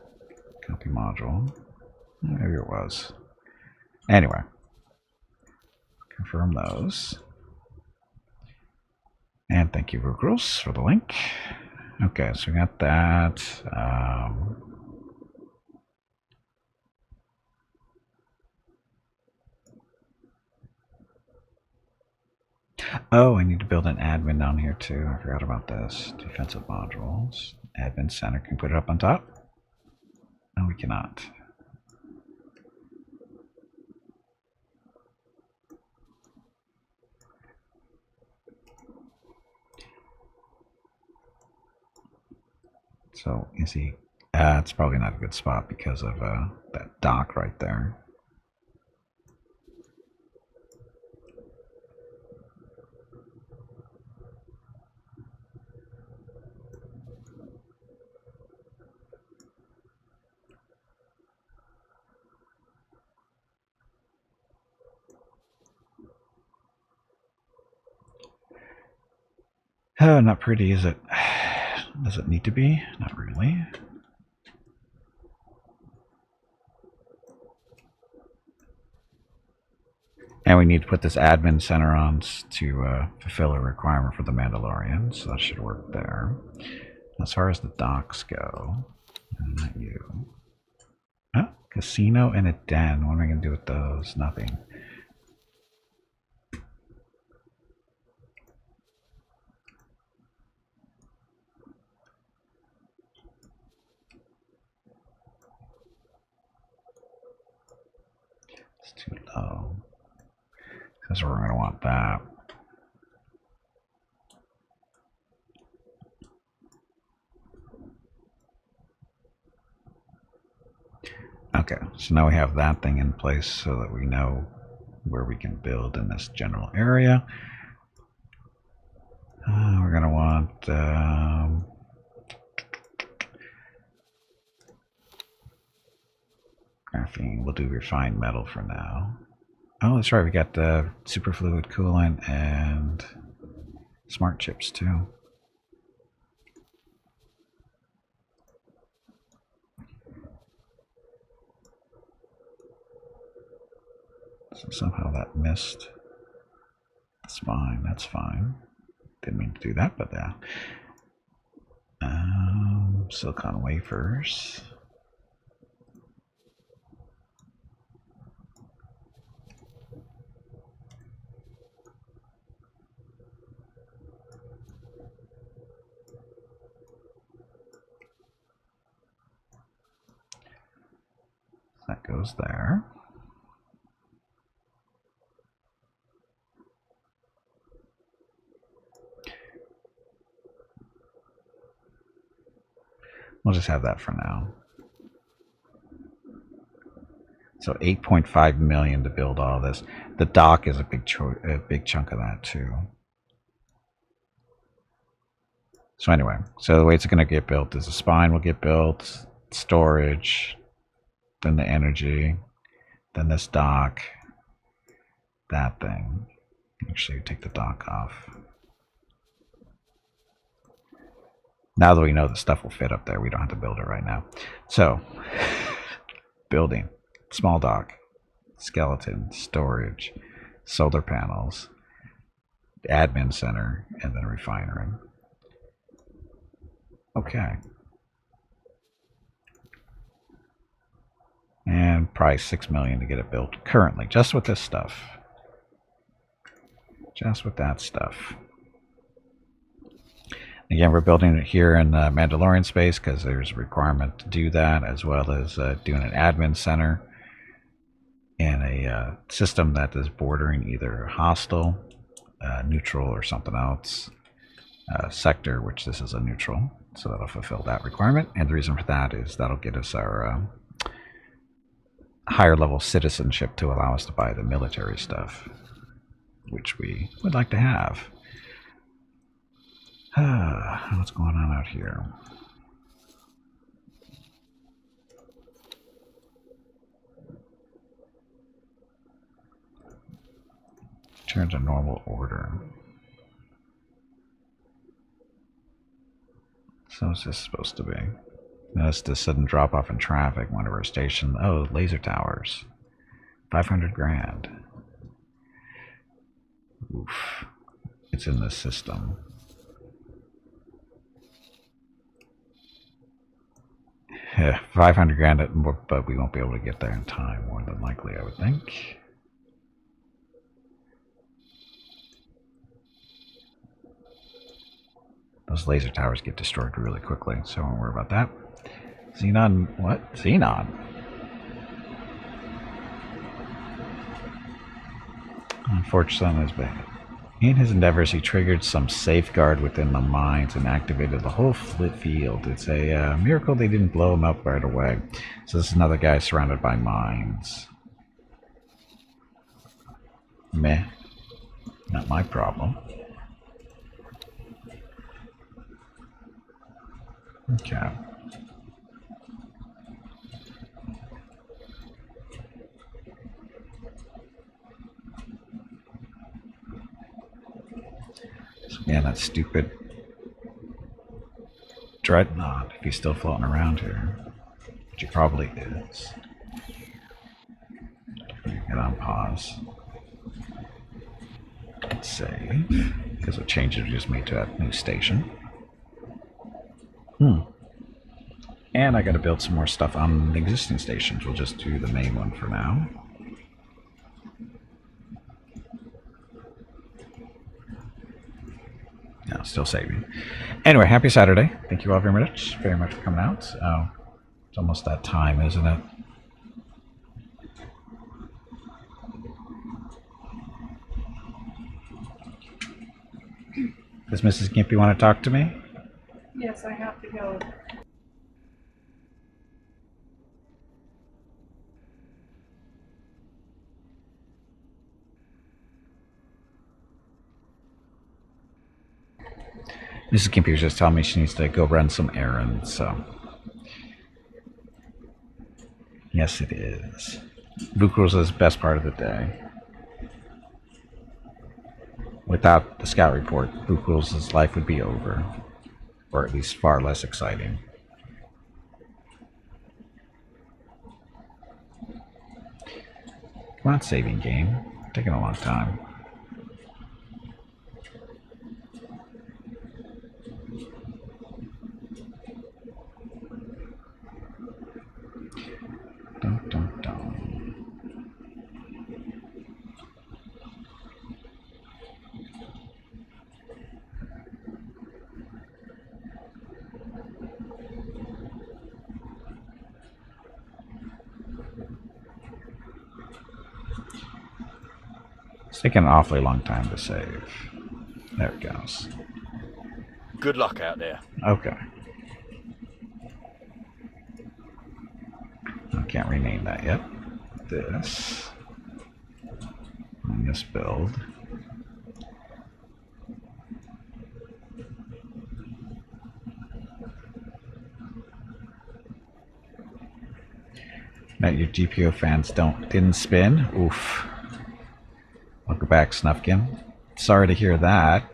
Copy module. Maybe it was. Anyway, confirm those. And thank you, Rugrals, for the link. Okay, so we got that. Oh, I need to build an admin down here too. I forgot about this. Defensive modules. Admin center. Can we put it up on top? No, we cannot. So is he? It's probably not a good spot because of that dock right there. Oh, not pretty, is it? Does it need to be? Not really. And we need to put this admin center on to fulfill a requirement for the Mandalorian, so that should work there. As far as the docks go, not you. Oh, casino and a den. What am I going to do with those? Nothing. It's too low. Because we're going to want that. Okay, so now we have that thing in place so that we know where we can build in this general area. We're going to want graphene. We'll do refined metal for now. Oh, that's right. We got the superfluid coolant and smart chips too. So somehow that missed. That's fine. That's fine. Didn't mean to do that, but yeah. Silicon wafers. That goes there. We'll just have that for now. So 8.5 million to build all this. The dock is a big chunk of that too. So anyway, so the way it's going to get built is the spine will get built, storage, then the energy, then this dock, that thing. Actually, take the dock off. Now that we know the stuff will fit up there, we don't have to build it right now. So, building, small dock, skeleton, storage, solar panels, admin center, and then refinery. Okay. And price 6 million to get it built currently, just with this stuff. Just with that stuff. Again, we're building it here in Mandalorian space because there's a requirement to do that, as well as doing an admin center in a system that is bordering either hostile, neutral, or something else. Sector, which this is a neutral, so that'll fulfill that requirement. And the reason for that is that'll get us our higher level citizenship to allow us to buy the military stuff, which we would like to have. What's going on out here? Turn to normal order. So what's this supposed to be? Notice the sudden drop off in traffic. One of our stations. Oh, laser towers. 500 grand. Oof. It's in this system. Yeah, 500 grand, but we won't be able to get there in time, more than likely, I would think. Those laser towers get destroyed really quickly, so don't worry about that. Xenon, what? Xenon? Unfortunately, is bad. In his endeavors, he triggered some safeguard within the mines and activated the whole field. It's a miracle they didn't blow him up right away. So this is another guy surrounded by mines. Meh. Not my problem. Okay. So, yeah, that stupid Dreadnought, if he's still floating around here. Which he probably is. Get on pause. Let's save. Because of changes we just made to that new station. And I gotta build some more stuff on the existing stations. We'll just do the main one for now. No, still saving. Anyway, happy Saturday. Thank you all very much for coming out. Oh, it's almost that time, isn't it? Does Mrs. Gimpy want to talk to me? Yes, I have to go. Mrs. Gimpy was just telling me she needs to go run some errands, so. Yes, it is. Vukrul's is the best part of the day. Without the scout report, Vukrul's life would be over. Or at least far less exciting. Come on, saving game. Taking a long time. Dun, dun, dun. It's taking an awfully long time to save. There it goes. Good luck out there. Okay. I can't rename that yet. This. And this build. That your GPO fans didn't spin? Oof. Welcome back, Snufkin. Sorry to hear that.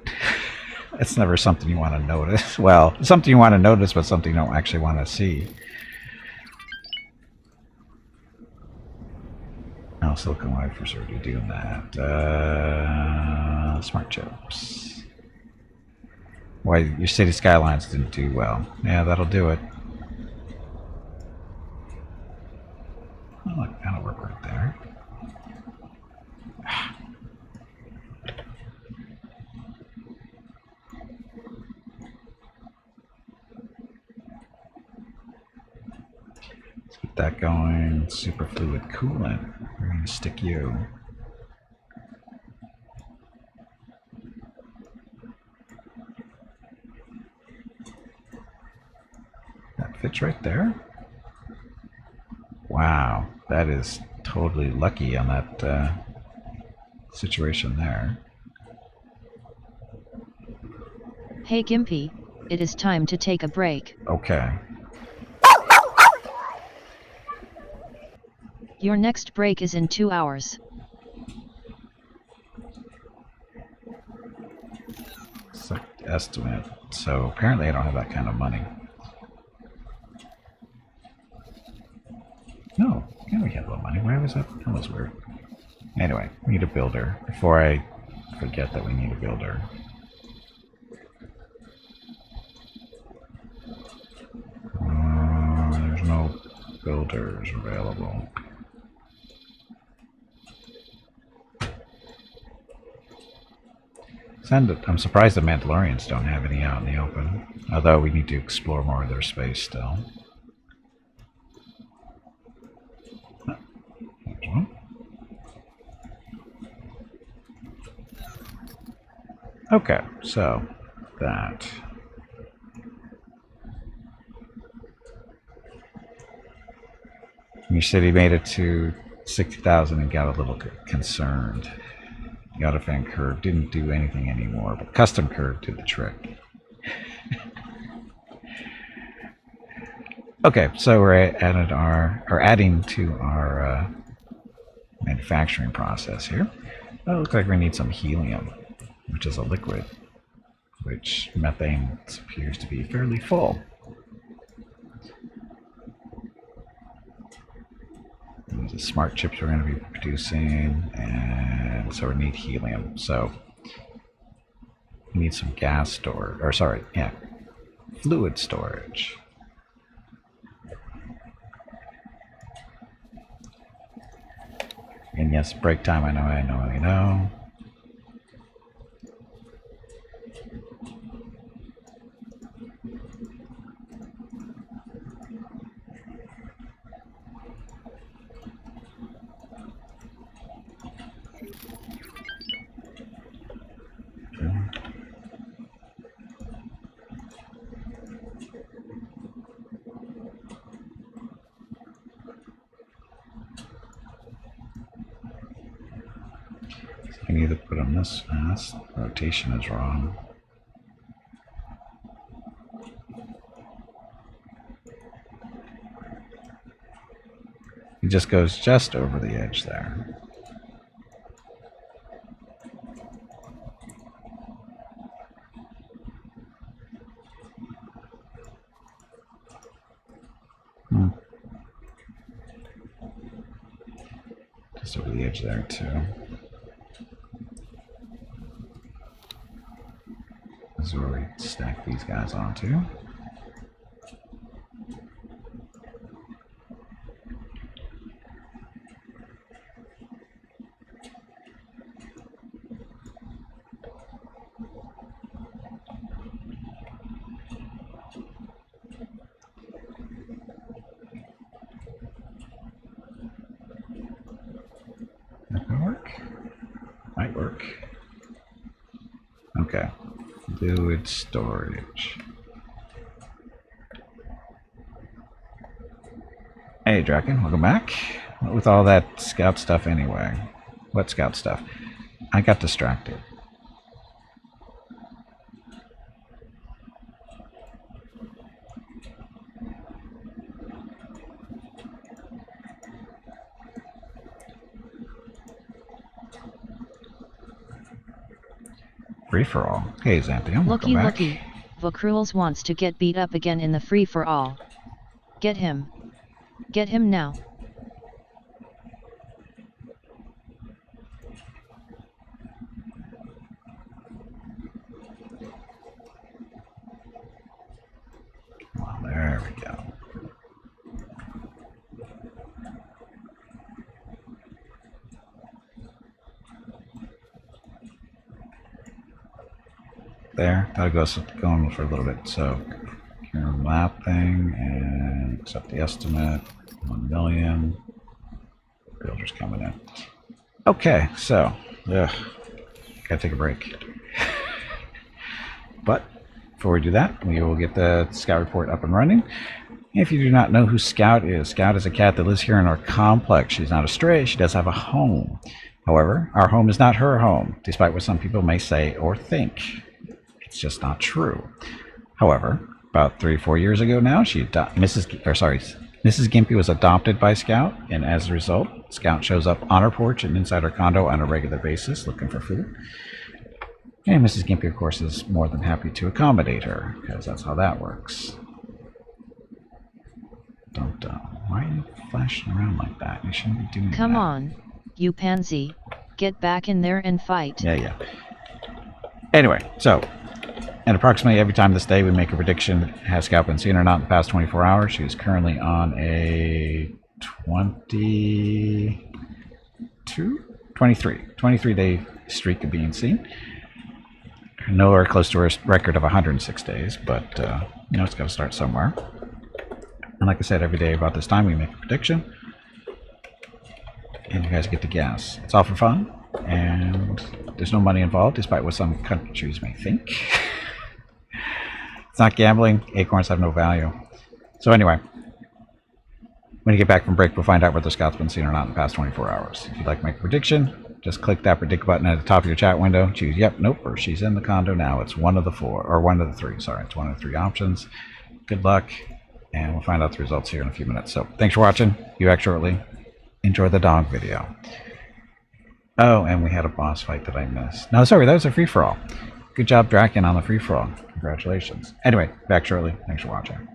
It's never something you want to notice. Well, something you want to notice, but something you don't actually want to see. Oh, Silicon Life was already doing that. Smart chips. Why, your city skylines didn't do well. Yeah, that'll do it. Oh, look, that'll work right there. Let's get that going. Super fluid coolant. We're going to stick you. That fits right there. Wow, that is totally lucky on that situation there. Hey Gimpy, it is time to take a break. Okay. Your next break is in 2 hours. Select estimate. So apparently I don't have that kind of money. No, yeah, we have a little money. Why was that? That was weird. Anyway, we need a builder. Before I forget that we need a builder. There's no builders available. I'm surprised the Mandalorians don't have any out in the open. Although we need to explore more of their space still. There's one. Okay, so that. Your city made it to 60,000 and got a little concerned. The auto fan curve didn't do anything anymore, but custom curve did the trick. Okay, so we're adding to our manufacturing process here. It looks like we need some helium, which is a liquid, which methane appears to be fairly full. The smart chips we're going to be producing, and so we need helium. So we need some gas storage, or sorry, yeah, fluid storage. And yes, break time, I know. I can either put them this fast. Rotation is wrong. It just goes just over the edge there. Just over the edge there too. This is where we stack these guys onto. That can work. Might work. Okay. Fluid storage. Hey Draken, welcome back. What with all that scout stuff anyway? What scout stuff? I got distracted. Free-for-all. Hey Xanthium, welcome back. Looky, Vokruels wants to get beat up again in the free-for-all. Get him. Get him now. Well, there we go. There, that'll go going for a little bit. So, map thing and accept the estimate. 1 million. Builders coming in. Okay, so, gotta take a break. But before we do that, we will get the scout report up and running. If you do not know who Scout is a cat that lives here in our complex. She's not a stray. She does have a home. However, our home is not her home, despite what some people may say or think. It's just not true. However, about 3 or 4 years ago now, Mrs. Gimpy was adopted by Scout, and as a result, Scout shows up on her porch and inside her condo on a regular basis looking for food. And Mrs. Gimpy, of course, is more than happy to accommodate her, because that's how that works. Don't, why are you flashing around like that? You shouldn't be doing that. Come on, you pansy. Get back in there and fight. Yeah. Anyway, so, and approximately every time this day we make a prediction. Has Scout been seen or not in the past 24 hours? She is currently on a 23-day streak of being seen. Nowhere close to her record of 106 days, but, it's got to start somewhere. And like I said, every day about this time we make a prediction. And you guys get to guess. It's all for fun, and there's no money involved, despite what some countries may think. It's not gambling. Acorns have no value. So anyway, when you get back from break, we'll find out whether Scout's been seen or not in the past 24 hours. If you'd like to make a prediction, just click that predict button at the top of your chat window. Choose yep, nope, or she's in the condo now. It's one of the three. Sorry, it's one of the 3 options. Good luck, and we'll find out the results here in a few minutes. So thanks for watching. Be back shortly. Enjoy the dog video. Oh, and we had a boss fight that I missed. No, sorry, that was a free-for-all. Good job, Draken, on the free-for-all. Congratulations. Anyway, back shortly. Thanks for watching.